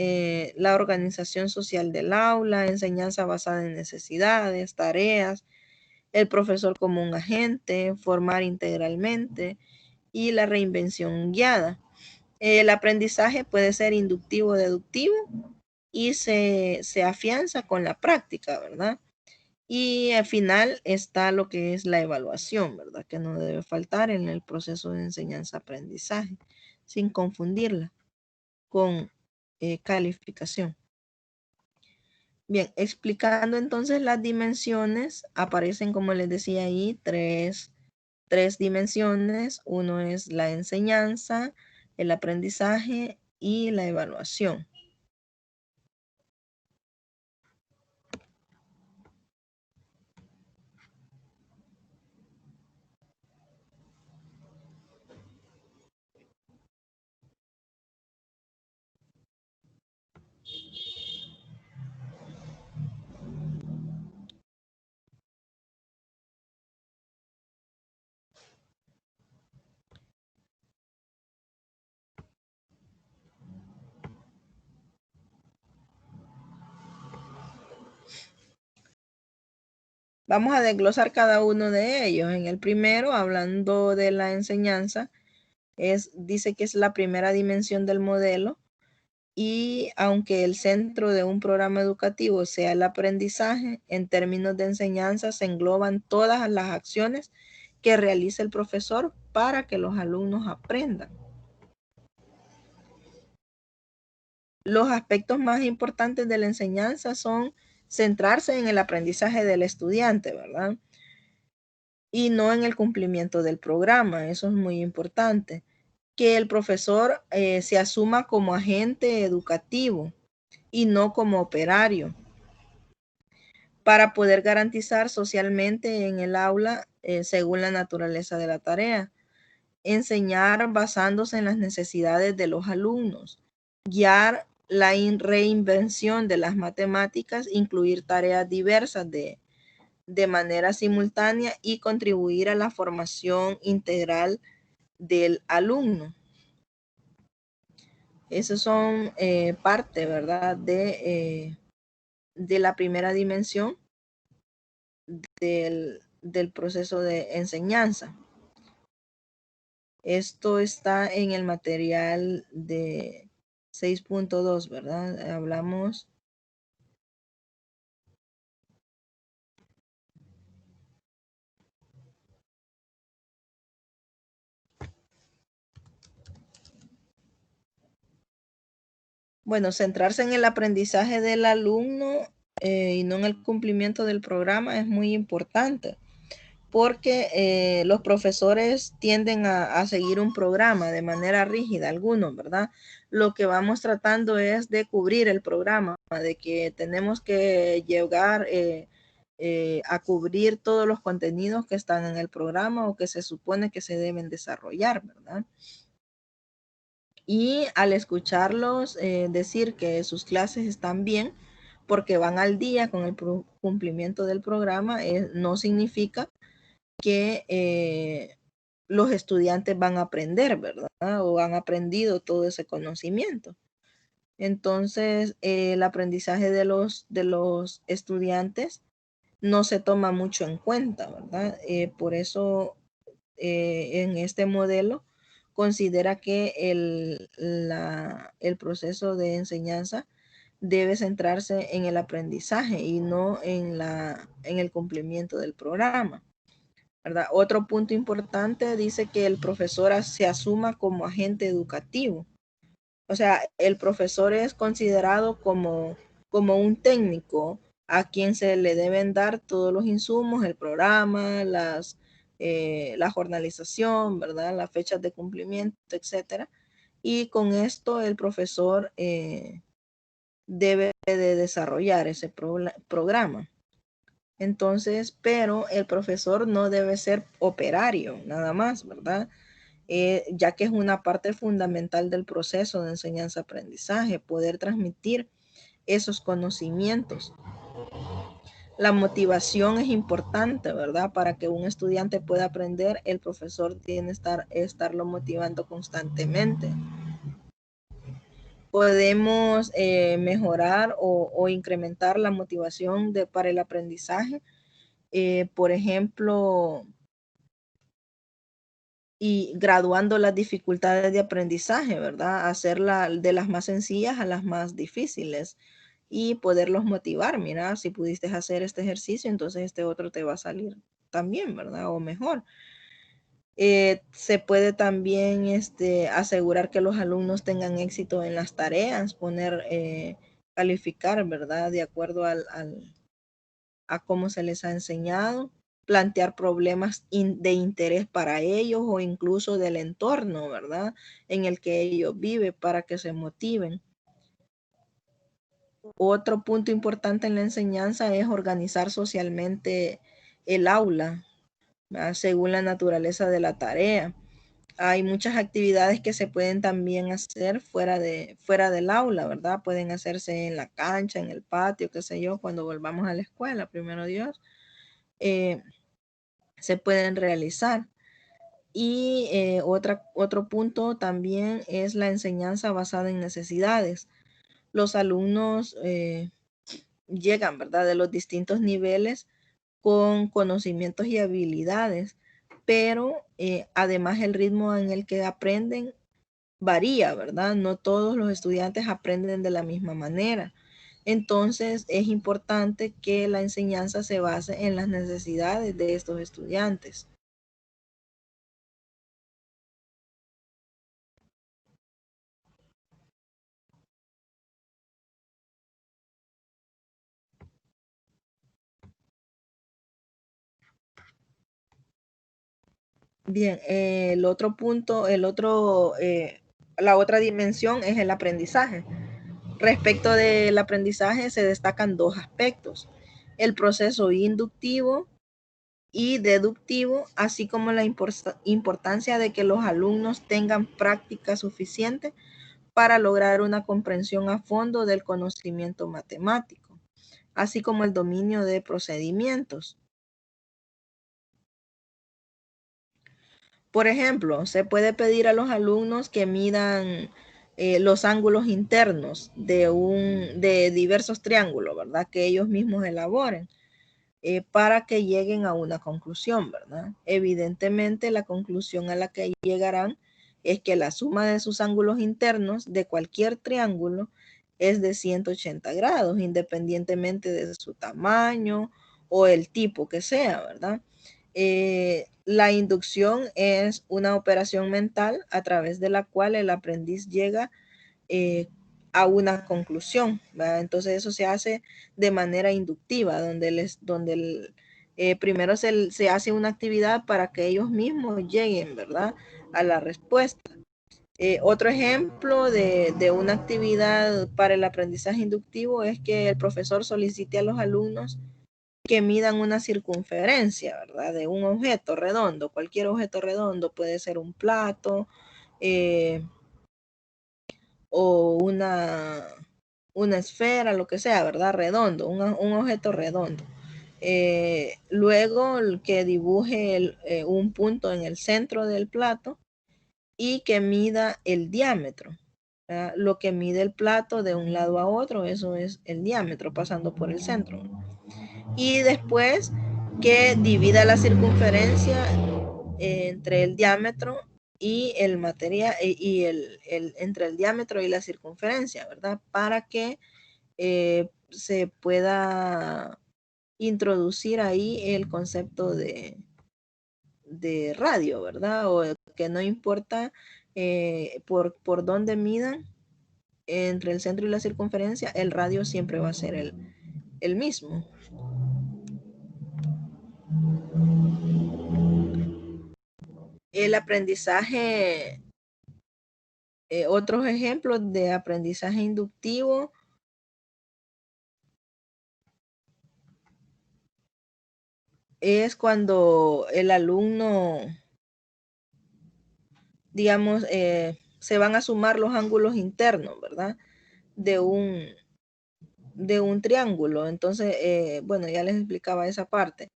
la organización social del aula, enseñanza basada en necesidades, tareas, el profesor como un agente, formar integralmente y la reinvención guiada. El aprendizaje puede ser inductivo o deductivo y se afianza con la práctica, ¿verdad? Y al final está lo que es la evaluación, ¿verdad? Que no debe faltar en el proceso de enseñanza-aprendizaje, sin confundirla con calificación. Bien, explicando entonces las dimensiones, aparecen, como les decía ahí, tres dimensiones. Uno es la enseñanza, el aprendizaje y la evaluación. Vamos a desglosar cada uno de ellos. En el primero, hablando de la enseñanza, dice que es la primera dimensión del modelo y aunque el centro de un programa educativo sea el aprendizaje, en términos de enseñanza se engloban todas las acciones que realiza el profesor para que los alumnos aprendan. Los aspectos más importantes de la enseñanza son centrarse en el aprendizaje del estudiante, ¿verdad? Y no en el cumplimiento del programa. Eso es muy importante. Que el profesor se asuma como agente educativo y no como operario, para poder garantizar socialmente en el aula según la naturaleza de la tarea. Enseñar basándose en las necesidades de los alumnos. Guiar la reinvención de las matemáticas, incluir tareas diversas de manera simultánea y contribuir a la formación integral del alumno. Esos son parte, ¿verdad? De la primera dimensión del proceso de enseñanza. Esto está en el material de 6.2, ¿verdad? Hablamos. Bueno, centrarse en el aprendizaje del alumno y no en el cumplimiento del programa es muy importante, porque los profesores tienden a seguir un programa de manera rígida, algunos, ¿verdad? Lo que vamos tratando es de cubrir el programa, de que tenemos que llegar a cubrir todos los contenidos que están en el programa o que se supone que se deben desarrollar, ¿verdad? Y al escucharlos decir que sus clases están bien porque van al día con el cumplimiento del programa, no significa que los estudiantes van a aprender, ¿verdad? O han aprendido todo ese conocimiento. Entonces, el aprendizaje de los estudiantes no se toma mucho en cuenta, ¿verdad? Por eso, en este modelo, considera que el proceso de enseñanza debe centrarse en el aprendizaje y no en el cumplimiento del programa, ¿verdad? Otro punto importante dice que el profesor se asuma como agente educativo. O sea, el profesor es considerado como un técnico a quien se le deben dar todos los insumos, el programa, la jornalización, ¿verdad? Las fechas de cumplimiento, etcétera. Y con esto el profesor debe de desarrollar ese programa. Entonces, pero el profesor no debe ser operario, nada más, ¿verdad? Ya que es una parte fundamental del proceso de enseñanza-aprendizaje, poder transmitir esos conocimientos. La motivación es importante, ¿verdad? Para que un estudiante pueda aprender, el profesor tiene que estarlo motivando constantemente. Podemos mejorar o incrementar la motivación para el aprendizaje. Por ejemplo, y graduando las dificultades de aprendizaje, ¿verdad? Hacerla de las más sencillas a las más difíciles y poderlos motivar. Mira, si pudiste hacer este ejercicio, entonces este otro te va a salir también, ¿verdad? O mejor. Se puede también asegurar que los alumnos tengan éxito en las tareas, calificar, ¿verdad? De acuerdo a cómo se les ha enseñado, plantear problemas de interés para ellos o incluso del entorno, ¿verdad? En el que ellos viven para que se motiven. Otro punto importante en la enseñanza es organizar socialmente el aula, ¿verdad? Según la naturaleza de la tarea. Hay muchas actividades que se pueden también hacer fuera del aula, ¿verdad? Pueden hacerse en la cancha, en el patio, qué sé yo, cuando volvamos a la escuela, primero Dios. Se pueden realizar. Y otro punto también es la enseñanza basada en necesidades. Los alumnos llegan, ¿verdad? De los distintos niveles con conocimientos y habilidades, pero además el ritmo en el que aprenden varía, ¿verdad? No todos los estudiantes aprenden de la misma manera. Entonces es importante que la enseñanza se base en las necesidades de estos estudiantes. Bien, el otro punto, la otra dimensión es el aprendizaje. Respecto del aprendizaje se destacan dos aspectos: el proceso inductivo y deductivo, así como la importancia de que los alumnos tengan práctica suficiente para lograr una comprensión a fondo del conocimiento matemático, así como el dominio de procedimientos. Por ejemplo, se puede pedir a los alumnos que midan los ángulos internos de diversos triángulos, ¿verdad? Que ellos mismos elaboren para que lleguen a una conclusión, ¿verdad? Evidentemente, la conclusión a la que llegarán es que la suma de sus ángulos internos de cualquier triángulo es de 180 grados, independientemente de su tamaño o el tipo que sea, ¿verdad? La inducción es una operación mental a través de la cual el aprendiz llega eh, a una conclusión, ¿verdad? Entonces eso se hace de manera inductiva, primero se hace una actividad para que ellos mismos lleguen, ¿verdad? A la respuesta. Otro ejemplo de una actividad para el aprendizaje inductivo es que el profesor solicite a los alumnos que midan una circunferencia, ¿verdad? De un objeto redondo. Cualquier objeto redondo puede ser un plato o una esfera, lo que sea, ¿verdad? Redondo, un objeto redondo. Luego que dibuje un punto en el centro del plato y que mida el diámetro. ¿Verdad? Lo que mide el plato de un lado a otro, eso es el diámetro pasando por el centro. Y después que divida la circunferencia entre el diámetro y el material entre el diámetro y la circunferencia, ¿verdad? Para que se pueda introducir ahí el concepto de radio, ¿verdad? O que no importa por dónde midan entre el centro y la circunferencia, el radio siempre va a ser el mismo. El aprendizaje, otros ejemplos de aprendizaje inductivo es cuando el alumno, digamos, se van a sumar los ángulos internos, ¿verdad? De un triángulo. Entonces, bueno, ya les explicaba esa parte.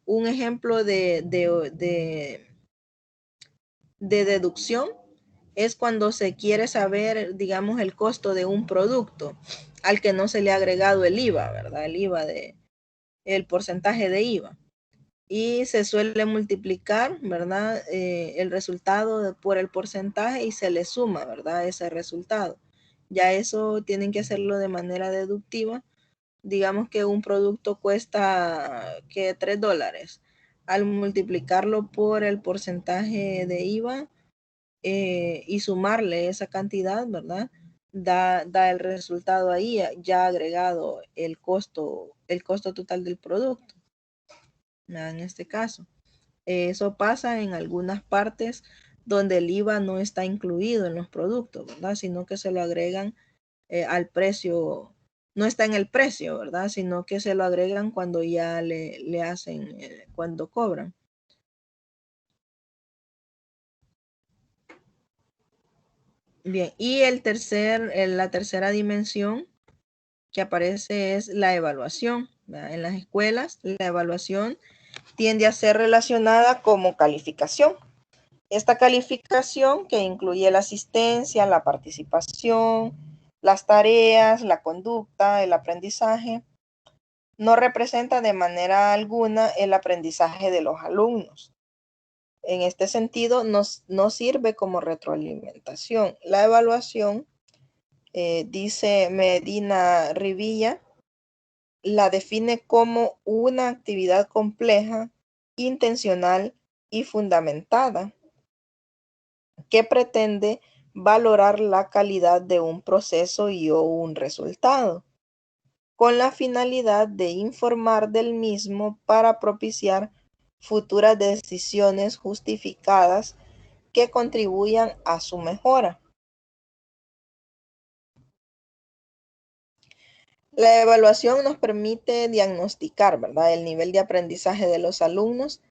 Un ejemplo de deducción es cuando se quiere saber, digamos, el costo de un producto al que no se le ha agregado el IVA, ¿verdad? El porcentaje de IVA. Y se suele multiplicar, ¿verdad? El resultado por el porcentaje y se le suma, ¿verdad? Ese resultado. Ya eso tienen que hacerlo de manera deductiva. Digamos que un producto cuesta que $3. Al multiplicarlo por el porcentaje de IVA y sumarle esa cantidad, ¿verdad? Da el resultado ahí ya agregado el costo total del producto, ¿verdad? En este caso. Eso pasa en algunas partes donde el IVA no está incluido en los productos, ¿verdad? Sino que se lo agregan al precio, no está en el precio, ¿verdad? Sino que se lo agregan cuando ya le hacen, cuando cobran. Bien, y la tercera dimensión que aparece es la evaluación, ¿verdad? En las escuelas, la evaluación tiende a ser relacionada como calificación. Esta calificación, que incluye la asistencia, la participación, las tareas, la conducta, el aprendizaje, no representa de manera alguna el aprendizaje de los alumnos. En este sentido, no sirve como retroalimentación. La evaluación, dice Medina Rivilla, la define como una actividad compleja, intencional y fundamentada que pretende valorar la calidad de un proceso y o un resultado, con la finalidad de informar del mismo para propiciar futuras decisiones justificadas que contribuyan a su mejora. La evaluación nos permite diagnosticar, ¿verdad?, el nivel de aprendizaje de los alumnos,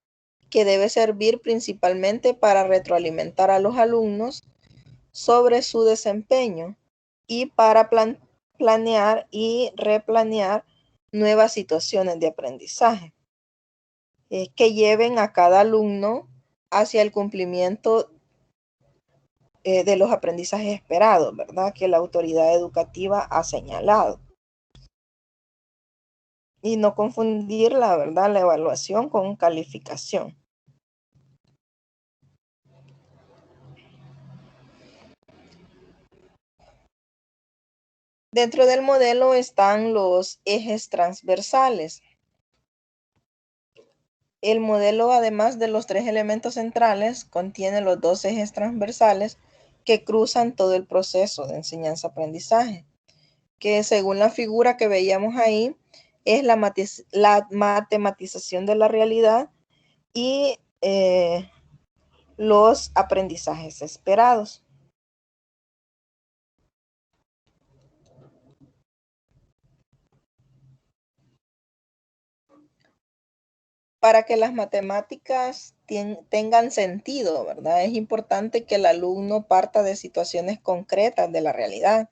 que debe servir principalmente para retroalimentar a los alumnos sobre su desempeño y para planear y replanear nuevas situaciones de aprendizaje que lleven a cada alumno hacia el cumplimiento de los aprendizajes esperados, ¿verdad? Que la autoridad educativa ha señalado. Y no confundir la verdad, la evaluación con calificación. Dentro del modelo están los ejes transversales. El modelo, además de los 3 elementos centrales, contiene los 2 ejes transversales que cruzan todo el proceso de enseñanza-aprendizaje, que según la figura que veíamos ahí, es la matematización de la realidad y los aprendizajes esperados. Para que las matemáticas tengan sentido, ¿verdad? Es importante que el alumno parta de situaciones concretas de la realidad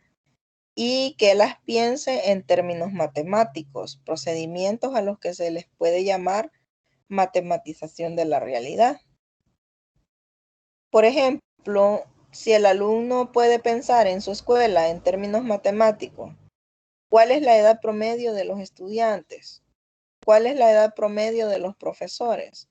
y que las piense en términos matemáticos, procedimientos a los que se les puede llamar matematización de la realidad. Por ejemplo, si el alumno puede pensar en su escuela en términos matemáticos, ¿cuál es la edad promedio de los estudiantes? ¿Cuál es la edad promedio de los profesores?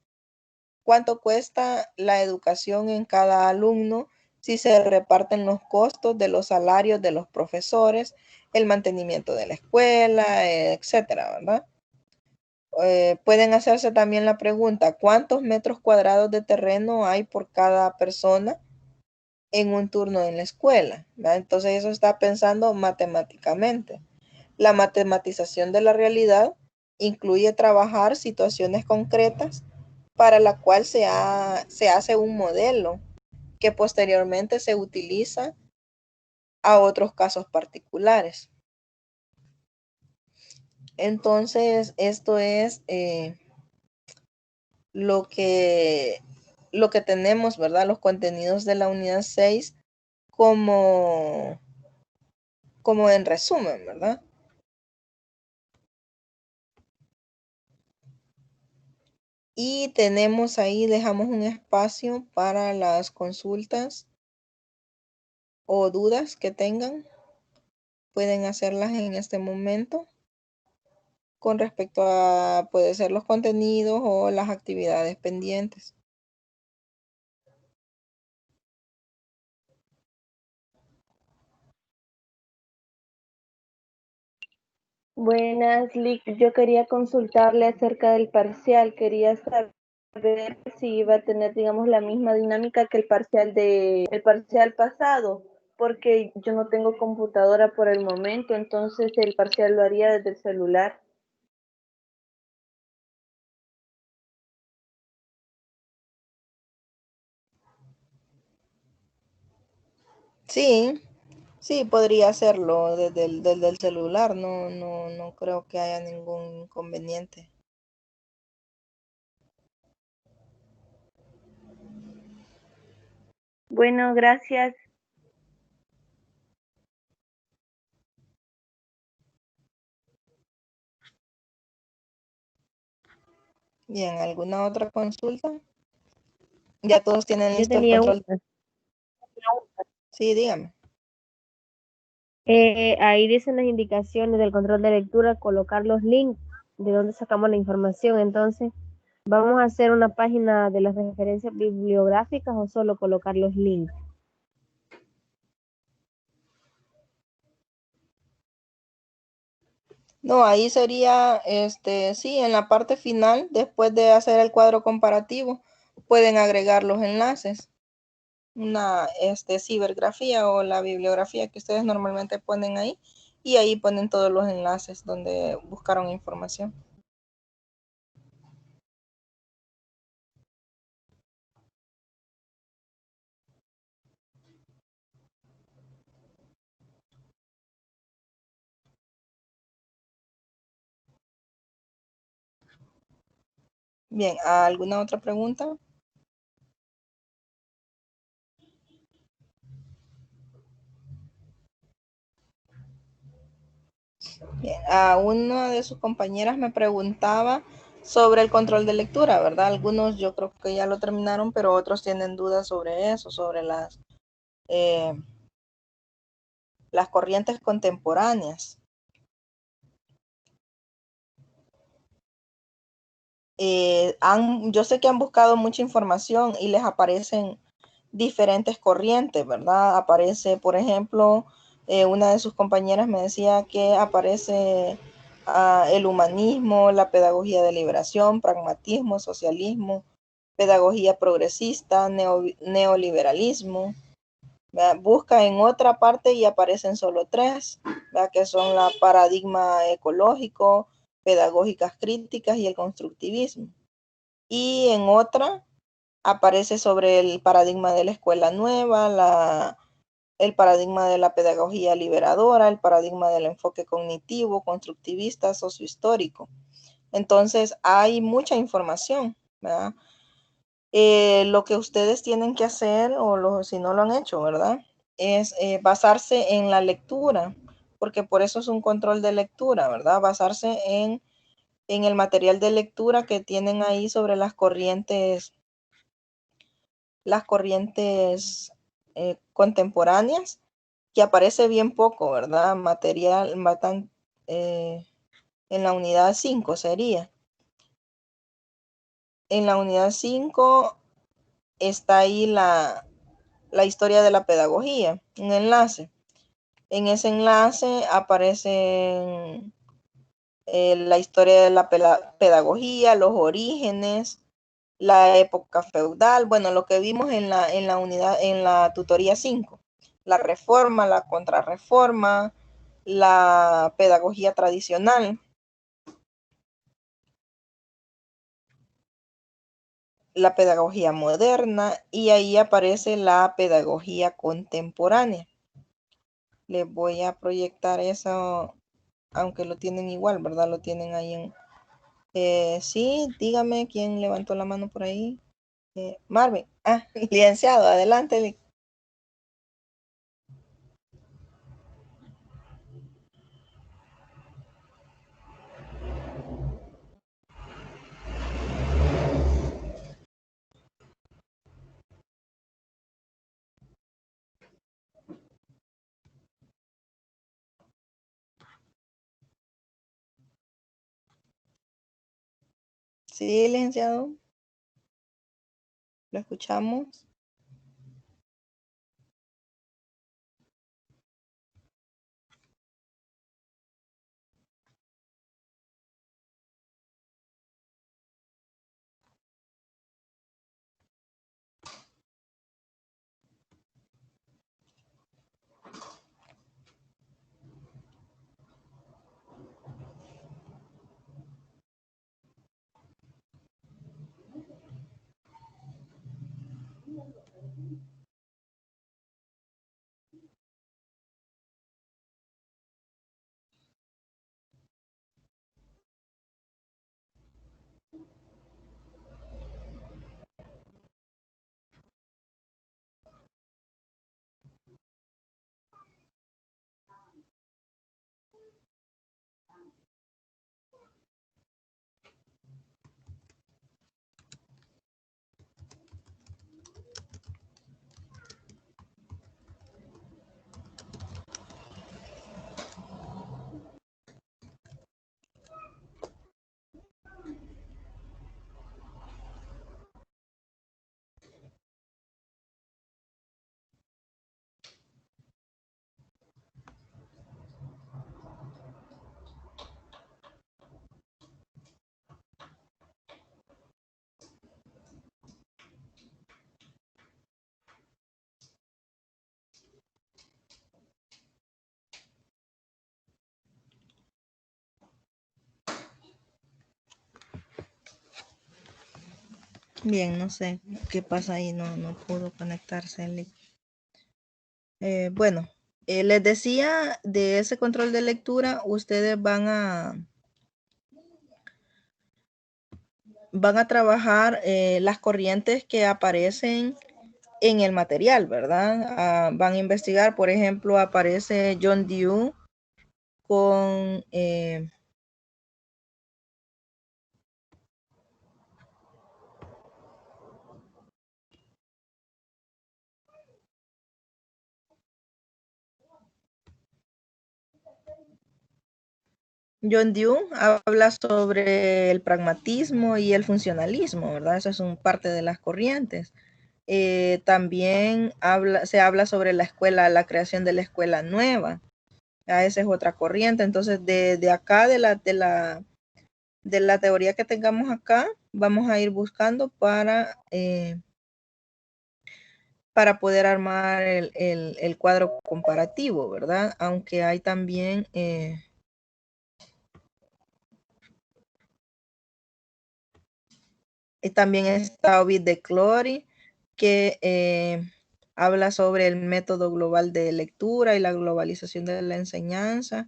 ¿Cuánto cuesta la educación en cada alumno si se reparten los costos de los salarios de los profesores, el mantenimiento de la escuela, etcétera, ¿verdad? Pueden hacerse también la pregunta, ¿cuántos metros cuadrados de terreno hay por cada persona en un turno en la escuela? ¿Verdad? Entonces eso está pensando matemáticamente. La matematización de la realidad incluye trabajar situaciones concretas para la cual se hace un modelo que posteriormente se utiliza a otros casos particulares. Entonces, esto es lo que, lo que tenemos, ¿verdad? Los contenidos de la unidad 6 como, como en resumen, ¿verdad? Y tenemos ahí, dejamos un espacio para las consultas o dudas que tengan. Pueden hacerlas en este momento con respecto a, puede ser los contenidos o las actividades pendientes. Buenas, Lick. Yo quería consultarle acerca del parcial. Quería saber si iba a tener, digamos, la misma dinámica que el parcial pasado, porque yo no tengo computadora por el momento, entonces el parcial lo haría desde el celular. Sí, sí, podría hacerlo desde el celular. No creo que haya ningún inconveniente. Bueno, gracias. Bien, ¿alguna otra consulta? Ya todos tienen Yo listo el tenía control. una. Sí, dígame. Ahí dicen las indicaciones del control de lectura, colocar los links de donde sacamos la información. Entonces, ¿vamos a hacer una página de las referencias bibliográficas o solo colocar los links? No, ahí sería, sí, en la parte final, después de hacer el cuadro comparativo, pueden agregar los enlaces, una, cibergrafía o la bibliografía que ustedes normalmente ponen ahí, y ahí ponen todos los enlaces donde buscaron información. Bien, ¿alguna otra pregunta? Bien, a una de sus compañeras me preguntaba sobre el control de lectura, ¿verdad? Algunos yo creo que ya lo terminaron, pero otros tienen dudas sobre eso, sobre eh, las corrientes contemporáneas. Yo sé que han buscado mucha información y les aparecen diferentes corrientes, ¿verdad? Aparece, por ejemplo, una de sus compañeras me decía que aparece el humanismo, la pedagogía de liberación, pragmatismo, socialismo, pedagogía progresista, neoliberalismo. ¿Verdad? Busca en otra parte y aparecen solo tres, ¿verdad? Que son la paradigma ecológico, pedagógicas críticas y el constructivismo. Y en otra aparece sobre el paradigma de la escuela nueva, el paradigma de la pedagogía liberadora, el paradigma del enfoque cognitivo, constructivista, sociohistórico. Entonces hay mucha información, ¿verdad? Lo que ustedes tienen que hacer, si no lo han hecho, ¿verdad? Es basarse en la lectura, porque por eso es un control de lectura, ¿verdad? Basarse en el material de lectura que tienen ahí sobre las corrientes contemporáneas, que aparece bien poco, ¿verdad? Material eh, en la unidad 5 sería. En la unidad 5 está ahí la historia de la pedagogía, un enlace. En ese enlace aparecen la historia de la pedagogía, los orígenes, la época feudal, bueno, lo que vimos en la unidad, en la tutoría 5, la reforma, la contrarreforma, la pedagogía tradicional, la pedagogía moderna y ahí aparece la pedagogía contemporánea. Les voy a proyectar eso, aunque lo tienen igual, ¿verdad? Lo tienen ahí Sí, dígame quién levantó la mano por ahí. Marvin. Ah, licenciado, adelante. Sí, licenciado, lo escuchamos. Bien, no sé qué pasa ahí, no pudo conectarse. Bueno, les decía de ese control de lectura, ustedes van a trabajar las corrientes que aparecen en el material, ¿verdad? Van a investigar, por ejemplo, aparece John Dewey con John Dewey habla sobre el pragmatismo y el funcionalismo, ¿verdad? Eso es un parte de las corrientes. También se habla sobre la escuela, la creación de la escuela nueva. Esa es otra corriente. Entonces, de acá, de la teoría que tengamos acá, vamos a ir buscando para poder armar el cuadro comparativo, ¿verdad? Aunque hay también también está Ovid de Clory, que habla sobre el método global de lectura y la globalización de la enseñanza.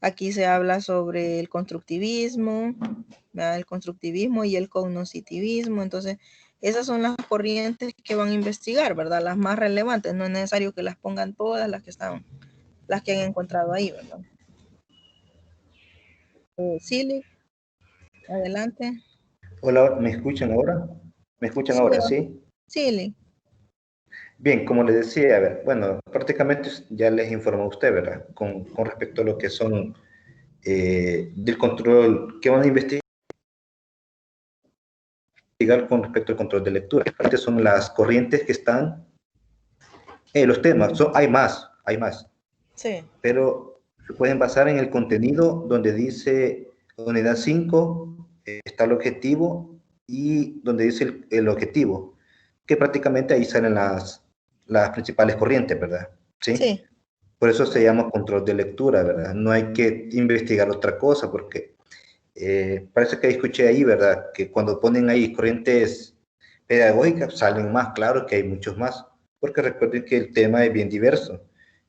Aquí se habla sobre el constructivismo, ¿verdad? El constructivismo y el cognoscitivismo. Entonces, esas son las corrientes que van a investigar, ¿verdad? Las más relevantes. No es necesario que las pongan todas las que han encontrado ahí, ¿verdad? Silly, adelante. Hola, ¿me escuchan ahora? ¿Me escuchan Sí, ahora, sí? Silly. Bien, como les decía, a ver, bueno, prácticamente ya les informó a usted, ¿verdad? Con respecto a lo que son del control, que van a investigar con respecto al control de lectura. Estas son las corrientes que están, los temas, hay más, Sí. pero se pueden basar en el contenido donde dice unidad 5 está el objetivo y donde dice el objetivo, que prácticamente ahí salen las principales corrientes, ¿verdad? ¿Sí? Sí. Por eso se llama control de lectura, ¿verdad? No hay que investigar otra cosa porque parece que escuché ahí, ¿verdad? Que cuando ponen ahí corrientes pedagógicas salen más, claro que hay muchos más, porque recuerden que el tema es bien diverso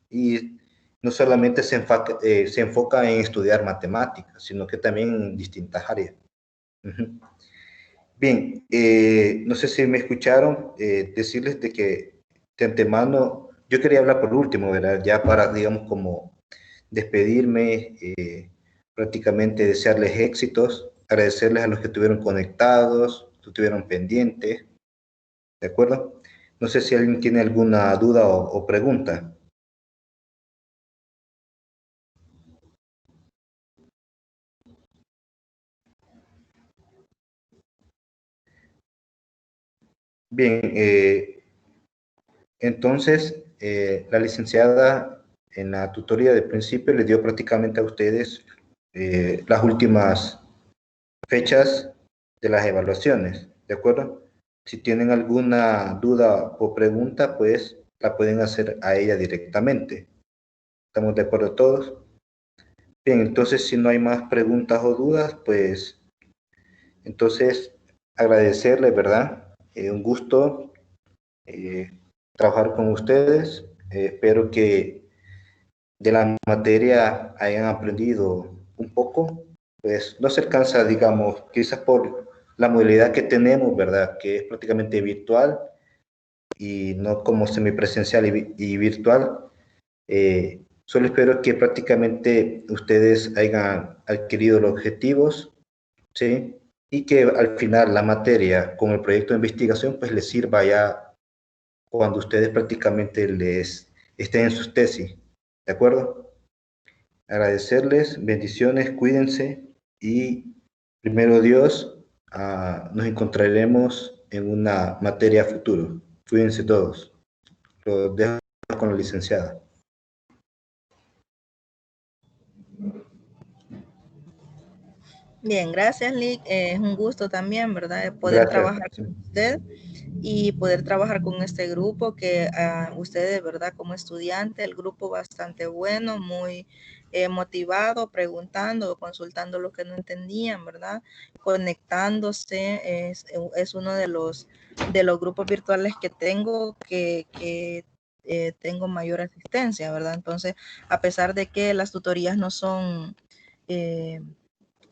y no solamente se enfoca en estudiar matemáticas, sino que también en distintas áreas. Ujú. Bien, no sé si me escucharon decirles de que de antemano, yo quería hablar por último, ¿verdad? Ya para, digamos, como despedirme, prácticamente desearles éxitos, agradecerles a los que estuvieron conectados, que estuvieron pendientes, ¿de acuerdo? No sé si alguien tiene alguna duda o pregunta. Bien, entonces la licenciada en la tutoría de principio les dio prácticamente a ustedes las últimas fechas de las evaluaciones, ¿de acuerdo? Si tienen alguna duda o pregunta, pues la pueden hacer a ella directamente. ¿Estamos de acuerdo todos? Bien, entonces si no hay más preguntas o dudas, pues entonces agradecerles, ¿verdad? Un gusto eh, trabajar con ustedes. Espero que de la materia hayan aprendido un poco. Pues no se alcanza, digamos, quizás por la modalidad que tenemos, ¿verdad? Que es prácticamente virtual y no como semipresencial y virtual. Solo espero que prácticamente ustedes hayan adquirido los objetivos, ¿sí? Y que al final la materia con el proyecto de investigación pues les sirva ya cuando ustedes prácticamente les estén en sus tesis, ¿de acuerdo? Agradecerles, bendiciones, cuídense y primero Dios, nos encontraremos en una materia futuro. Cuídense todos. Lo dejo con la licenciada. Bien, gracias, Lick. Es un gusto también, ¿verdad? De poder Gracias. trabajar Sí. con usted y poder trabajar con este grupo que ustedes, ¿verdad? Como estudiante, el grupo bastante bueno, muy motivado, preguntando, consultando lo que no entendían, ¿verdad? Conectándose, es uno de los grupos virtuales que tengo que tengo mayor asistencia, ¿verdad? Entonces, a pesar de que las tutorías no son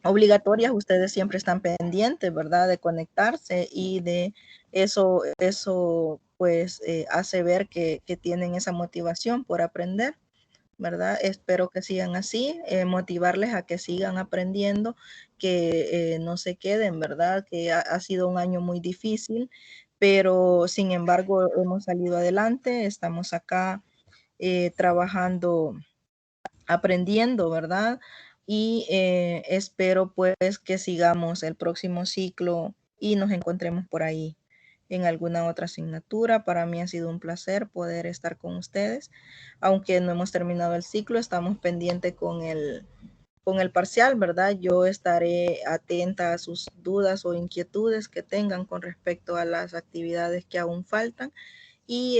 obligatorias, ustedes siempre están pendientes, ¿verdad? De conectarse y de eso pues hace ver que tienen esa motivación por aprender, ¿verdad? Espero que sigan así, motivarles a que sigan aprendiendo, que no se queden, ¿verdad? Que ha sido un año muy difícil, pero sin embargo hemos salido adelante, estamos acá trabajando, aprendiendo, ¿verdad? Y espero pues que sigamos el próximo ciclo y nos encontremos por ahí en alguna otra asignatura. Para mí ha sido un placer poder estar con ustedes. Aunque no hemos terminado el ciclo, estamos pendientes con el parcial, ¿verdad? Yo estaré atenta a sus dudas o inquietudes que tengan con respecto a las actividades que aún faltan y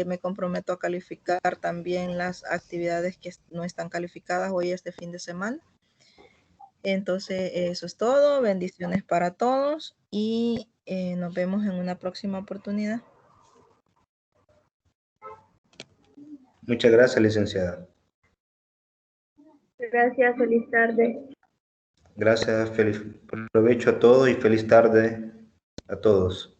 me comprometo a calificar también las actividades que no están calificadas hoy este fin de semana. Entonces, eso es todo. Bendiciones para todos y nos vemos en una próxima oportunidad. Muchas gracias, licenciada. Gracias, feliz tarde. Gracias, feliz provecho a todos y feliz tarde a todos.